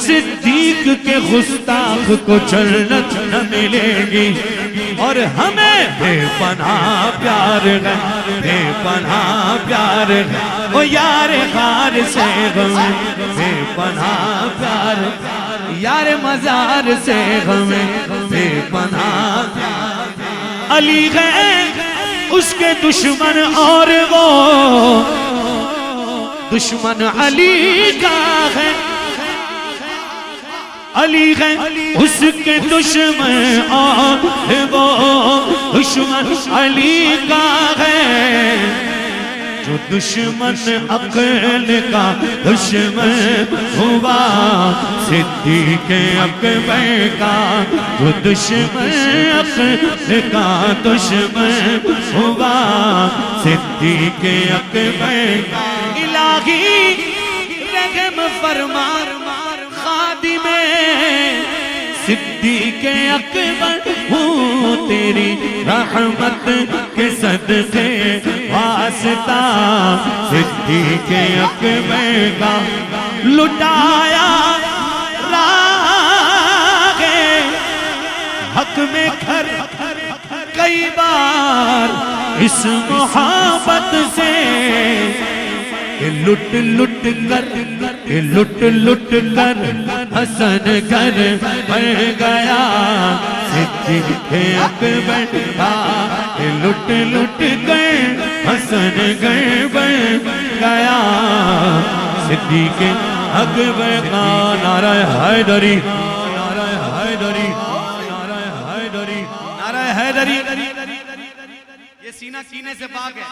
صدیق کے گستاخ کو جنت نہ ملے گی. اور ہمیں بے پناہ پیار ہے، بے پناہ پیار ہے، او یار غار سے غمیں بے پناہ پیار، یار مزار سے غمیں بے پناہ پیار۔ علی ہے اس کے دشمن اور وہ دشمن علی کا ہے، علی ہے اس کے دشمن اور وہ دشمن علی کا ہے، جو دشمن عقل کا دشمن ہوا صدیق اکبر کا، جو دشمن عقل کا دشمن ہوا صدیق اکبر کا۔ الہی رحم فرما خادم صدیق اکبر ہوں تیری رحمت کے صدقے واسطہ، صدیق اکبر کا لٹایا راہ حق میں گھر کئی بار اس محبت سے، لٹ لٹ کر لٹ لٹ کر حسن گھر بن گیا صدیق اکبر کا، لٹ لٹ کر حسن گھر بن گیا صدیق اکبر کا۔ نعرہ حیدری، نعرہ حیدری، نعرہ حیدری، نعرہ حیدری۔ یہ سینہ کینے سے پاک ہے۔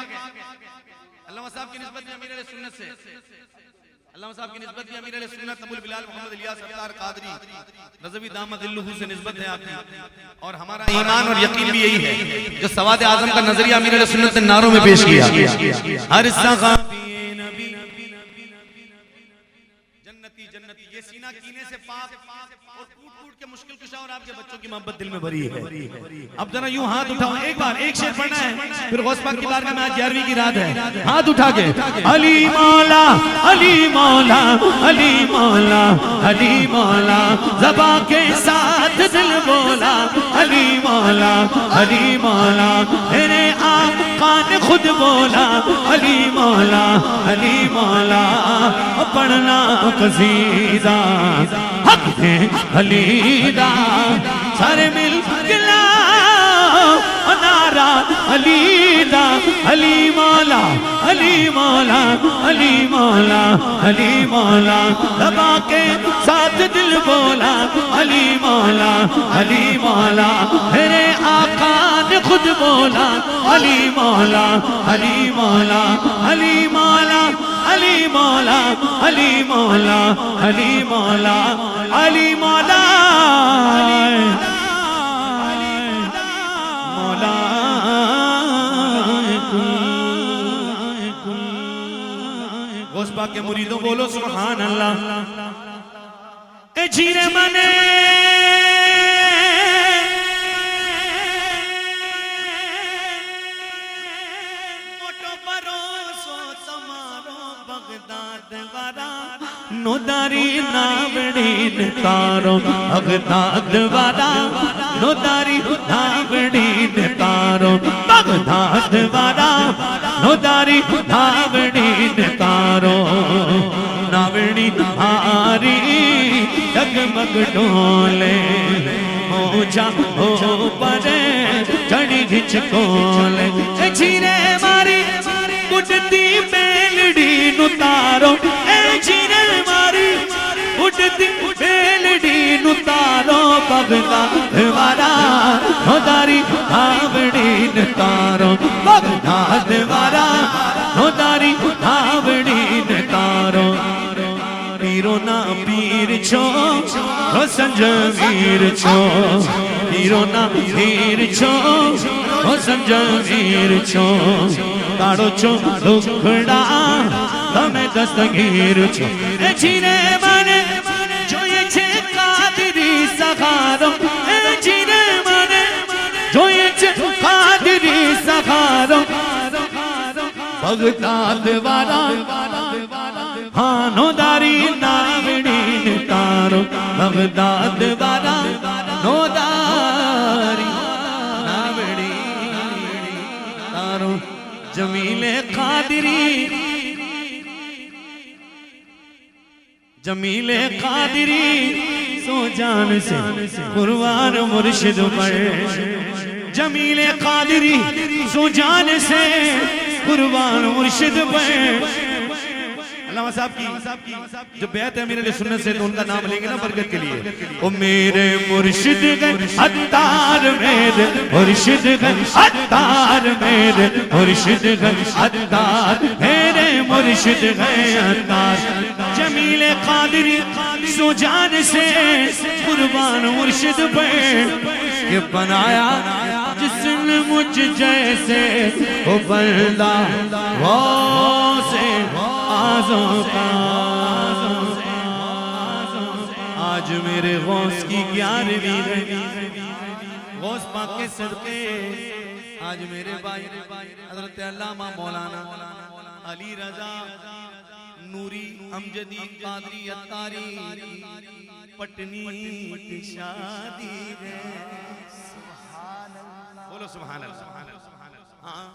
علامہ صاحب کی نسبت بھی امیر علیہ سنت سے، علامہ صاحب کی نسبت بھی امیر علیہ سنت ابو البلال محمد الیاس ستار قادری رضوی دامت ذلہ سے نسبت ہے آپ کی، اور ہمارا ایمان اور یقین بھی یہی ہے جو سواد اعظم کا نظریہ امیر علیہ سنت نے نعروں میں پیش کیا۔ ہر صحابی نبی جنتی جنتی، یہ سینہ کینے سے پاک اور ٹوٹ ٹوٹ کے مشکل کشا، اور آپ کے بچوں کی محبت دل میں بھری ہے۔ اب ذرا یوں ہاتھ اٹھاؤ، ایک بار ایک شعر پڑھنا ہے، پھر غوث پاک کی بارگاہ میں آج 11ویں کی رات ہے، ہاتھ اٹھا کے علی مولا علی مولا علی مولا علی مولا، زباں کے ساتھ دل بولا علی مولا علی مولا، میرے آقا نے خود بولا علی مولا علی مولا، پڑھنا قصیدہ حق ہے علی دا، سارے مل گلا نعرہ علی دا، علی مولا علی مولا علی مولا علی مولا، زباں کے ساتھ دل بولا علی مولا علی مولا، میرے آقا نے خود بولا علی مولا علی مولا علی مولا علی مولا علی مولا علی مولا علی مولا مولا۔ غوث پاک کے مریدوں بولو سبحان اللہ۔ اے جیرے منے نو داری ناوڑین کارو بغداد وارا، نو داری ناوڑین کارو بغداد وارا، نو داری ناوڑین کارو ناوڑی آری جگمگ ڈولے، موجا ہو پرے چڑی گھچ کولے، اے چھیرے ماری اٹھتی بیلڑی نتارو، اے چھیرے ماری اٹھتی بیلڑی نتارو بغداد وارا، نو داری ناوڑی نتارو بغداد وارا، نو داری ناوڑی نتارو، پیرو نا پیر چھو حسن جمیر چھو، پیرو نا پیر چھو حسن جمیر چھو، کاڑو چھو دکھڑا ہمیں دستگیر چھو، اے چھینے مانے جو یہ چھے قادری سخارو، اے چھینے مانے جو یہ چھے قادری سخارو، بغداد وارا ہانو داری ناوڑی نتارو، بغداد وارا نو داری جمیل قادری جمیل قادری سو جان سے قربان مرشد پر جمیل قادری سو جان سے قربان مرشد پر علامہ صاحب کی جو بیعت ہے امیر علیہ سنت سے تو ان کا نام لیں گے نا برکت کے لیے او میرے مرشد گئے عطار میرے مرشد گئے عطار میرے مرشد گئے عطار میرے مرشد گئے عطار جمیل قادری سو جان سے قربان مرشد پہ کہ بنایا جس نے مجھ جیسے وہ بندہ غوث اعظم کا آج میرے غوث کی 11ویں ہے غوث پاک کے صدقے آج میرے بھائی حضرت علامہ مولانا علی رضا نوری امجدی قادری عطاری پٹنی کی شادی ہے بولو سبحان اللہ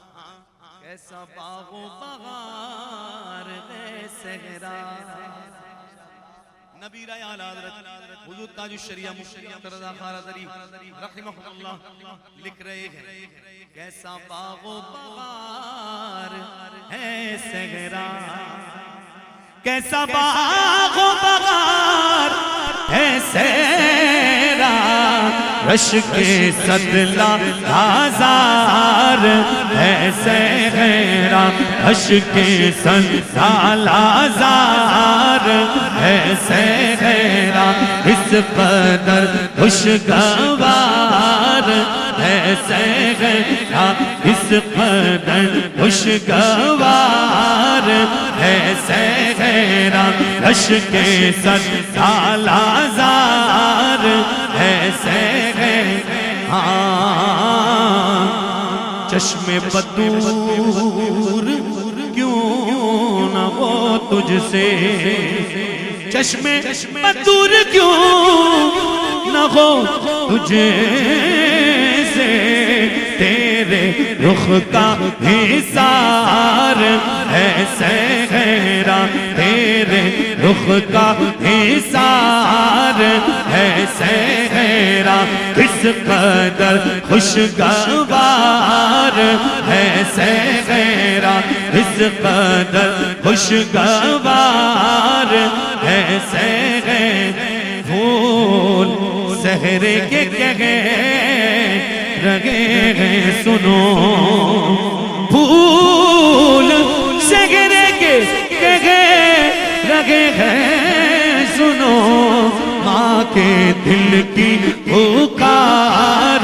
کیسا باغ و بغار ہے صحرا نبی رائے اعلی حضرت حضور تاج الشریعہ مفتی رضا خان عطری رحمہ اللہ لکھ رہے ہیں کیسا باغ و بغار ہے صحرا کیسا باغ و بغار ہے صحرا رش کے صدلا ہزار ہے صحرا رش کے صدلا ہزار ہے صحرا اس قدر خوشگوار ہے صحرا اس قدر خوشگوار ہے صحرا رش کے صدلا ہزار ہے صحرا چشم بدور کیوں نہ ہو تجھ سے چشم بدور کیوں نہ ہو تجھے سے تیرے رخ کا حصار ہے صحرا تیرے رخ کا حصار ہے صحرا کس قدر خوشگوار ہے صحرا کس قدر خوشگوار ہے صحرا پھول صحرے کے کہے رگے ہیں سنو پھول صحرے کے کہے رگے ہیں سنو ماں کے دل کی پکار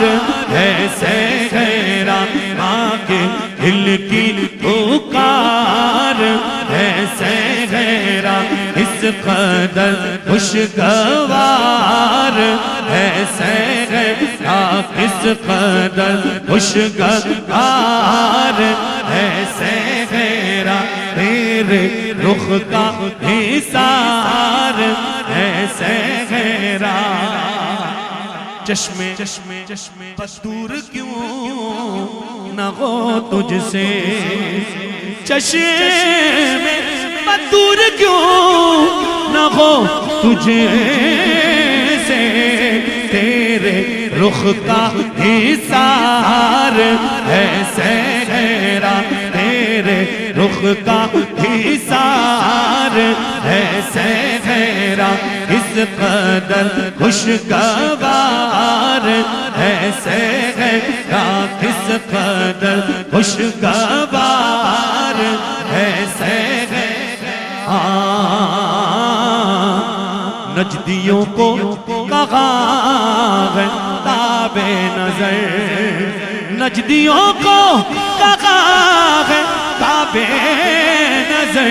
ہے صحرا ماں کے دل کی پکار ہے صحرا اس قدر خوشگوار ہے صحرا اس قدر خوشگوار ہے صحرا تیرے رخ کا حصار ہے صحرا چشم بدور کیوں نہ ہو تجھ سے چشم بدور کیوں نہ ہو تجھے سے تیرے رخ کا حصار ہے صحرا تیرے رخ کا حصار ہے صحرا اس قدر خوشگوار ہے صحرا اس قدر خوشگوار ہے صحرا نجدیوں کو کہاں ہے تاب نظر نجدیوں کو کہاں ہے تاب نظر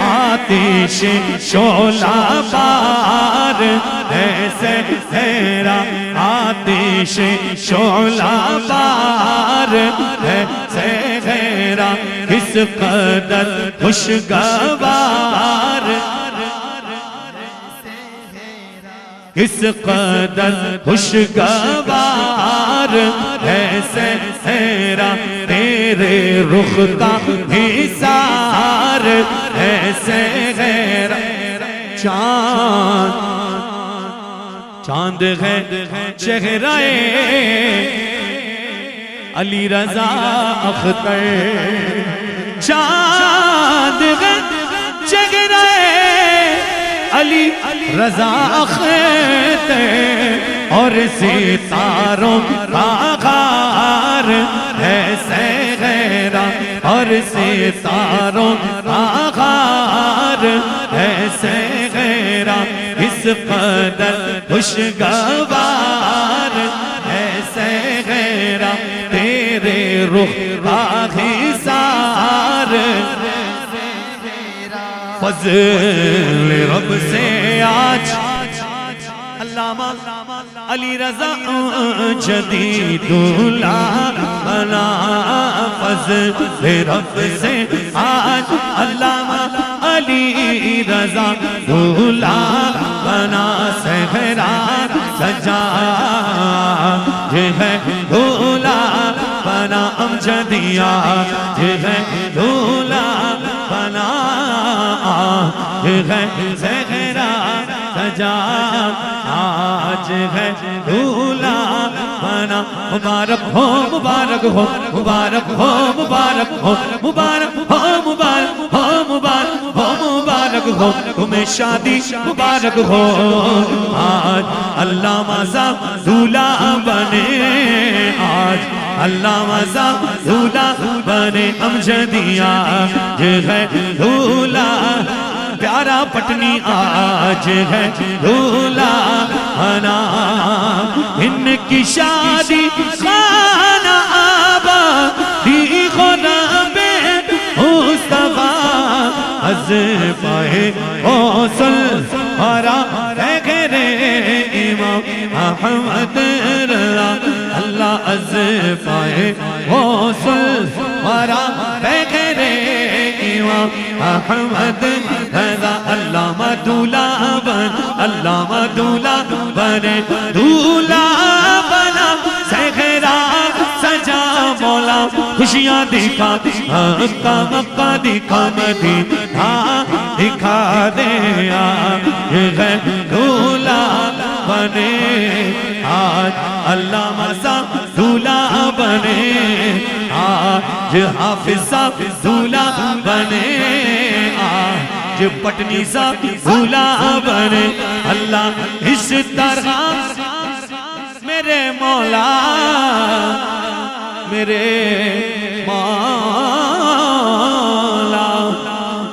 آتش شعلہ بار ہے صحرا آتش شعلہ بار ہے صحرا کس قدر خوشگوار کس قدر خوشگوار ہے صحرا تیرے تیرے رخ کا حصار ایسے غیر چاند ہے چہرہ علی رضا اختر چاند ہے چہرہ علی رضا اختر اور ستاروں کا غار ایسے غیرہ اور ستاروں کا غار ایسے غیرہ اس قدر خوشگوار ایسے غیرہ تیرے رخ کا حصار فضل رب سے آج علامہ علی رضا جدید بنا فضل رب سے آج علامہ علی رضا بنا صحرا سجا یہ ہے دھولا بنا امجدیہ یہ ہے دھولا بنا یہ ہے صحرا سجا آج ہے دھولا بنا مبارک ہو مبارک ہو مبارک ہو مبارک ہو مبارک ہو مبارک ہو مبارک ہو مبارک ہو تمہیں شادی مبارک ہو آج علامہ صاحب دھولا بنے آج علامہ صاحب دھولا بنے امجدیہ یہ ہے دھولا پیارا پٹنی آج ہے دھولا بنا ان کی شادی خانہ آبادی خراب مصطفیٰ از پائے غسل ہرا غیرے امام احمد رضا اللہ از پائے غسل ہرا غیرے امام احمد رضا علامہ دھولا بن علامہ دھولا بنے دھولا بنا صحرا سجا مولا خوشیاں دکھا مکہ مکہ دکھا مدینہ دکھا دے یہ ہے دھولا بنے آج علامہ صاحب دھولا بنے آج حافظ صاحب دھولا بنے آج پٹنی صاحب دھولا بنے اللہ اس طرح میرے مولا میرے مولا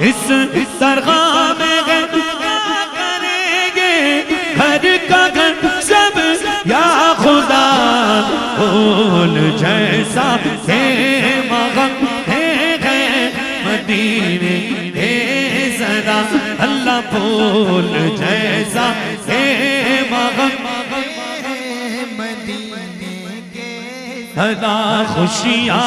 اس طرح میں کیا کریں گے گھر کا گھر سب یا خدا پھول جیسا ہے مغم ہے مدینے ہے صدا اللہ پھول جیسا ہے مغم صدا خوشیاں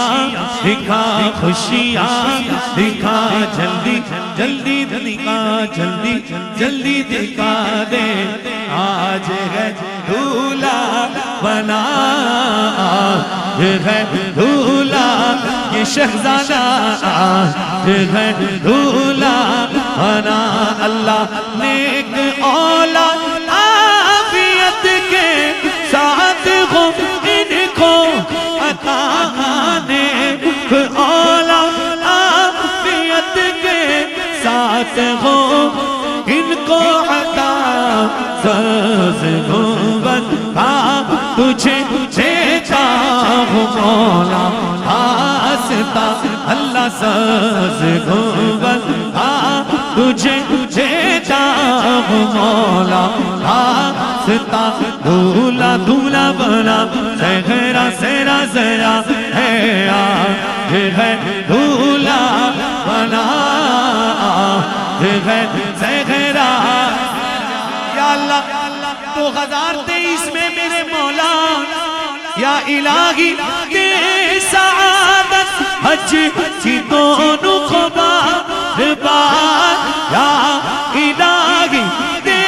دکھا جلدی جلدی دکھا جلدی جلدی دکھا دے آج ہے دھولا بنا آج ہے دھولا یہ شہزادہ آج ہے دھولا بنا اللہ نیک اولاد عافیت کے ساتھ ہو ان کو عطا نیک اولاد عافیت کے ساتھ ہو ان کو عطا ساز گنبد تجھے دیتا ہوں مولا آستا اللہ ساز گنبد تجھے دیتا ہوں مولا آستا دھولا دھولا بنا صحرا صحرا صحرا ہے آج ہے دھولا بنا آج ہے صحرا یا اللہ 2023 میں میرے مولا یا الہی دے سعادت حج کی دونوں بار یا الہی دے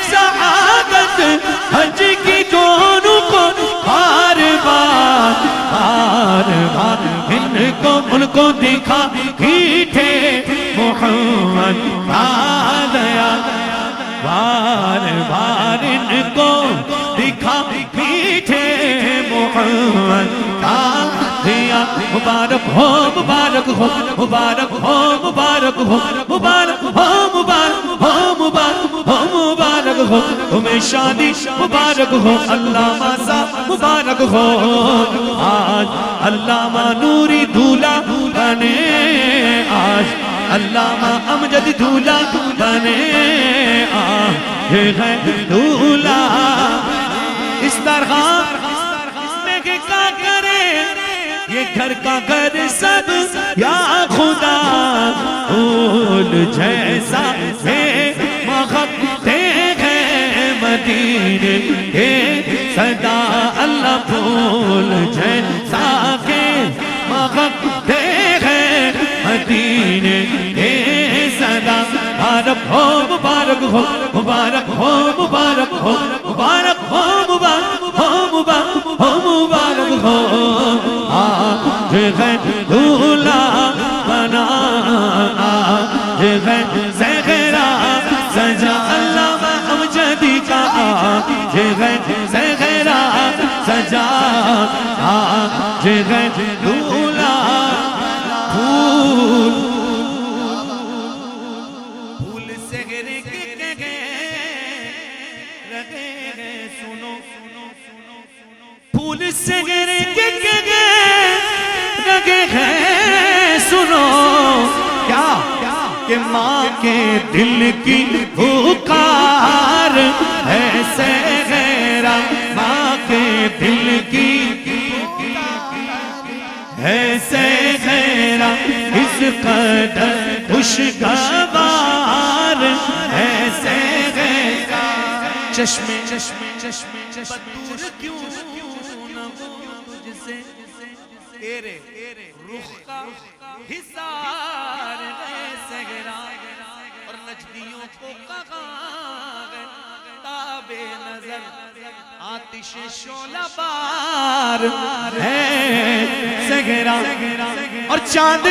سعادت حج کی دونوں کو بار بار ان کو کو دکھا ہی تھے محمد آ گیا بار بار ان کو دکھا ہی تھے محمد آ گیا مبارک ہو مبارک ہو مبارک ہو مبارک ہو مبارک ہو مبارک ہو مبارک ہو مبارک ہو تمہیں شادی مبارک ہو علامہ صاحب مبارک ہو آج علامہ نوری دولہا بنے آج علامہ امجد دولہا بنے آج یہ ہے دولہا اس طرح میں کیا کرے یہ گھر کا گھر سب یا خدا پھول جیسا ہے مغتے ہیں مدینے کے صدا اللہ پھول جیسا کے مغتے ہیں مدینے کے صدا مبارک ہو مبارک ہو مبارک ہو مبارک ہو مبارک ہو مبارک ہو مبارک ہو مبارک ہو آج ہے دولہا بنا آج ہے زہرا سجا علامہ امجدی کا آج ہے زہرا سجا آج ہے دولہا پھول سگرے کے رگے سنو پھول سگرے کے رگے ہیں سنو کیا کہ ماں کے دل کی پکار ہے سہرا ماں کے دل کی ہے سہرا اس قدر خوشگوار ہے سہرا چشمے بدور کیوں نہ ہو تجھ سے تیرے رخ کا حصار ہے سہرا اور نجدیوں کو کہاں ہے تاب نظر آتش شعلہ بار ہے سہرا اور چاند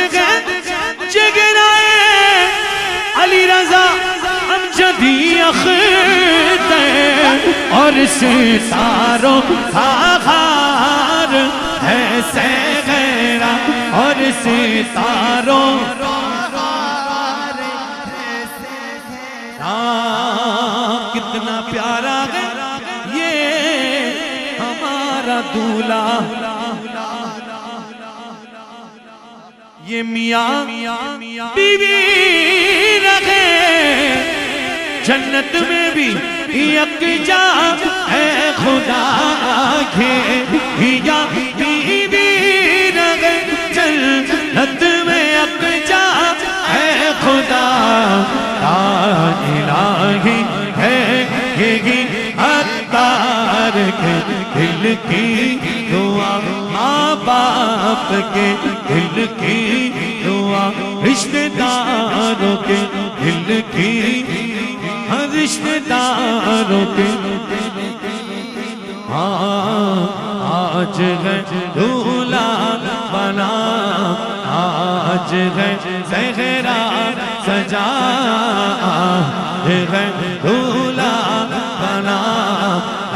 جگرائے علی رضا امجدی اختر اور ستاروں کا خار ہے سہرا اور ستاروں کتنا پیارا ہے یہ ہمارا دولہا یہ میاں بیوی رہے جنت میں بھی یکجا ہے خدا کے میاں بیوی رہے جنت میں یکجا ہے خدا لا الہی ہے یہی عطار کے دل کی دعا ماں باپ کے دل کی دعا رشتہ داروں کے دل کی رشتہ داروں کے آج ہے دولہا بنا آج ہے زہرا سجا آج ہے دولہا بنا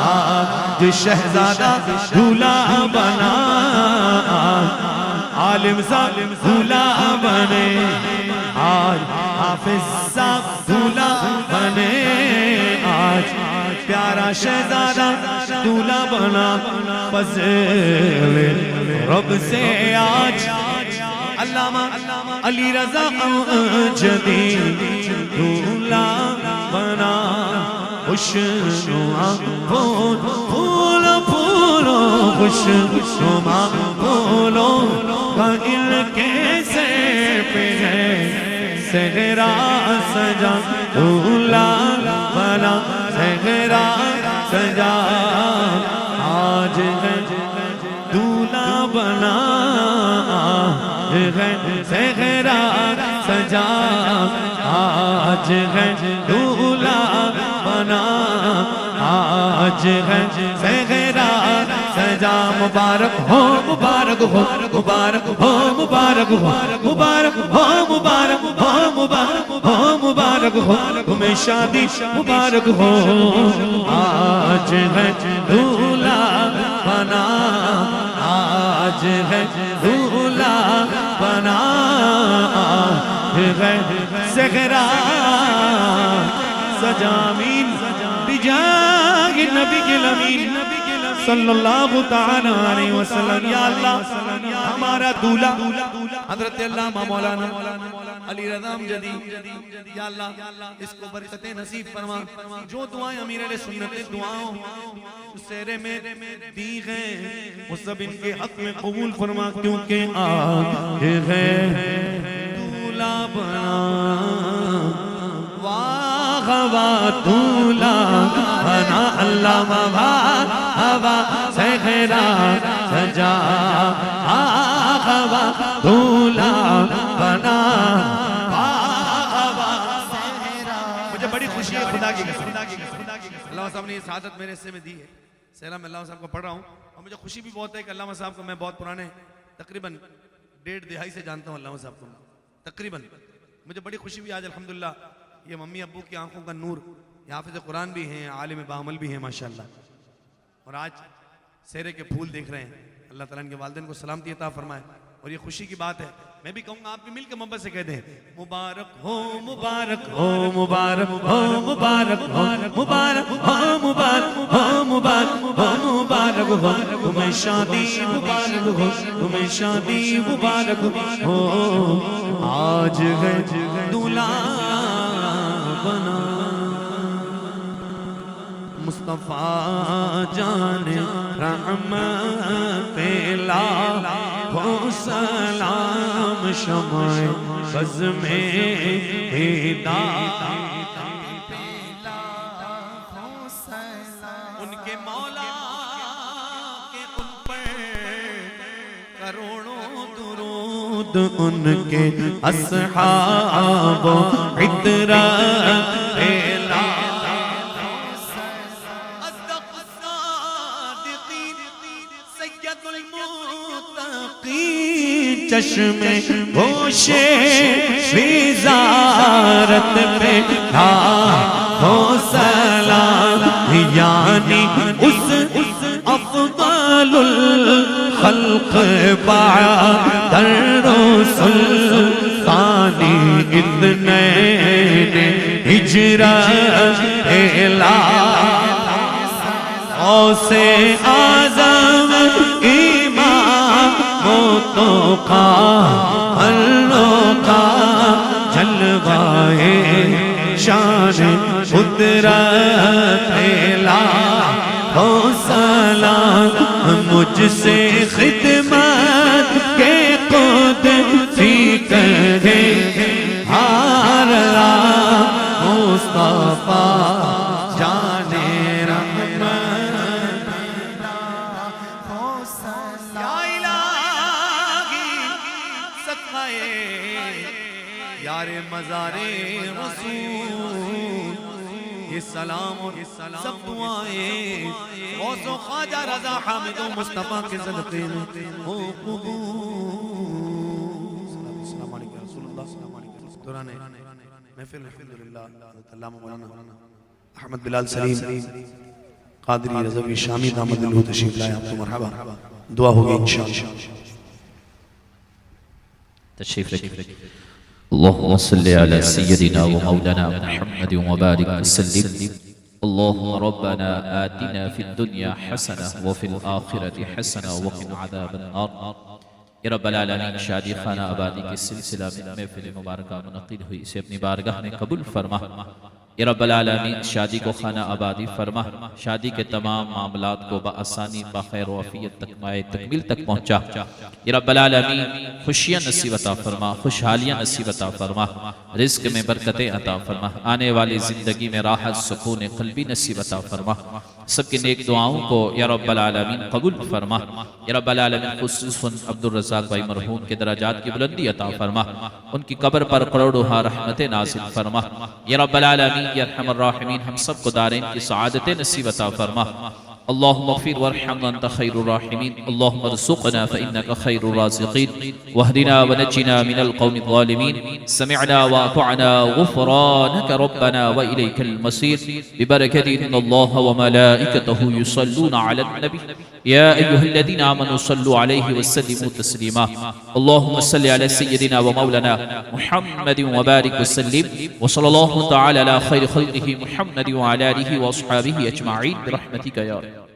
آج شہزادہ دولہا بنا عالم صاحب دولہا بنے آج حافظ صاحب دولہا بنے آج پیارا شہزادہ دولہا بنا فضل رب سے آج علامہ علی رضا امجدی دولہا بنا خوشنما پھولو پھولو خوشنما پھولو کا ان کے سر پہ ہے سہرا سجا دولہا بنا سہرا سجا آج ہے دولہا بنا ہے سہرا سجا آج ہے دولہا بنا آج ہے سہرا سجا سجا مبارک ہو مبارک ہو مبارک ہو مبارک ہو مبارک ہو مبارک ہو مبارک ہو مبارک ہو تمہیں شادی مبارک ہو آج ہے دولہا بنا آج ہے دولہا بنا ہے زہرا سجامین بجاہ نبی الامین صلی اللہ تعالیٰ علیہ وسلم. یا اللہ ہمارا دولہا حضرت علامہ مولانا علی رضا امجدی، یا اللہ اس کو برکتیں نصیب فرما. جو دعائیں امیر علیہ سنت دعاؤں سیرے میں دی ہیں وہ سب ان کے حق میں قبول فرما، کیونکہ آج ہے دولہا بنا واہ واہ دولہا بنا اللہ واہ زہرا سجا آہ واہ دولہا بنا. مجھے بڑی خوشی ہے خدا کی قسم. علامہ صاحب نے یہ سعادت میرے حصے میں دی ہے. سیرہ میں علامہ صاحب کو پڑھ رہا ہوں اور مجھے خوشی بھی بہت ہے کہ علامہ صاحب کو میں بہت پرانے تقریباً 1.5 دہائی سے جانتا ہوں. علامہ صاحب کو تقریباً مجھے بڑی خوشی بھی آج الحمدللہ یہ ممی ابو کی آنکھوں کا نور، یہ حافظ قرآن بھی ہیں، عالم بعمل بھی ہیں ماشاءاللہ، اور آج سیرے کے پھول دیکھ رہے ہیں. اللہ تعالیٰ ان کے والدین کو سلامتی عطا فرمائے اور یہ خوشی کی بات ہے. میں بھی کہوں گا آپ بھی مل کے محبت سے کہہ دیں مبارک ہو مبارک ہو مبارک ہو مبارک ہو مبارک ہو مبارک ہو مبارک ہو مبارک ہو تمہیں شادی مبارک ہو تمہیں شادی مبارک ہو آج ہے دولہا بنا مصطفیٰ جان رحمت لا ہو سلام شمع بز میں ہدایت ان کے مولا کے ان پر کروڑوں درود ان کے اصحاب عطرت پھیلا چشم گوشے وزارت پہ ہو سلام یعنی اس افضل الخلق بعد الرسل ثانی اثنین ہجرت الا غوث اعظم تو کا جلوائے شان قدرت لا ہو سلام مجھ سے خدمت کے قدسی کرے ہار مصطفیٰ جان مزار رسول یہ سلام اور سب دعائیں غوث و خواجہ رضا حامد و مصطفیٰ کے صدقے میں ہو قبول. السلام علیکم رسول اللہ دوران محفل الحمدللہ علامہ مولانا احمد بلال سلیم قادری رضوی شامی دامت اللہ تشریف لائے. آپ کو مرحبا دعا ہوگی انشاءاللہ. تشریف رکھیں. اللهم صل على سيدنا ومولانا محمد وبارك وسلم. اللهم ربنا آتنا في الدنيا حسنة وفي الآخرة حسنة وقنا عذاب النار. یا رب العالمین شادی خانہ آبادی کے سلسلہ میں محفل مبارکہ منعقد ہوئی اسے اپنی بارگاہ میں قبول فرما. یا رب العالمین شادی کو خانہ آبادی فرما، شادی کے تمام معاملات کو بآسانی بخیر و عافیت تکمیل تک پہنچا. یا رب العالمین خوشیاں نصیب عطا فرما، خوشحالیاں نصیب عطا فرما، رزق میں برکتیں عطا فرما، آنے والی زندگی میں راحت سکون قلبی نصیب عطا فرما. سب کے نیک دعاؤں کو یا رب العالمین قبول فرما. یا رب العالمین خصوصاً عبدالرزاق بھائی مرحوم کے درجات کی بلندی عطا فرما، ان کی قبر پر کروڑوں رحمتیں نازل فرما. یا رب العالمین یا ارحم الراحمین ہم سب کو دارین کی سعادت نصیب عطا فرما. اللهم اغفر وارحم وانت خير الراحمين اللهم ارزقنا فإنك خير الرازقين واهدنا ونجنا من القوم الظالمين سمعنا وأطعنا غفرانك ربنا وإليك المصير ببركة إن الله وملائكته يصلون على النبي يا أيها الذين آمنوا صلوا عليه وسلموا تسليما اللهم صل على سيدنا ومولانا محمد وبارك وسلم وصلى الله تعالى على خير خلقه محمد وعلى آله وأصحابه أجمعين برحمتك يا رب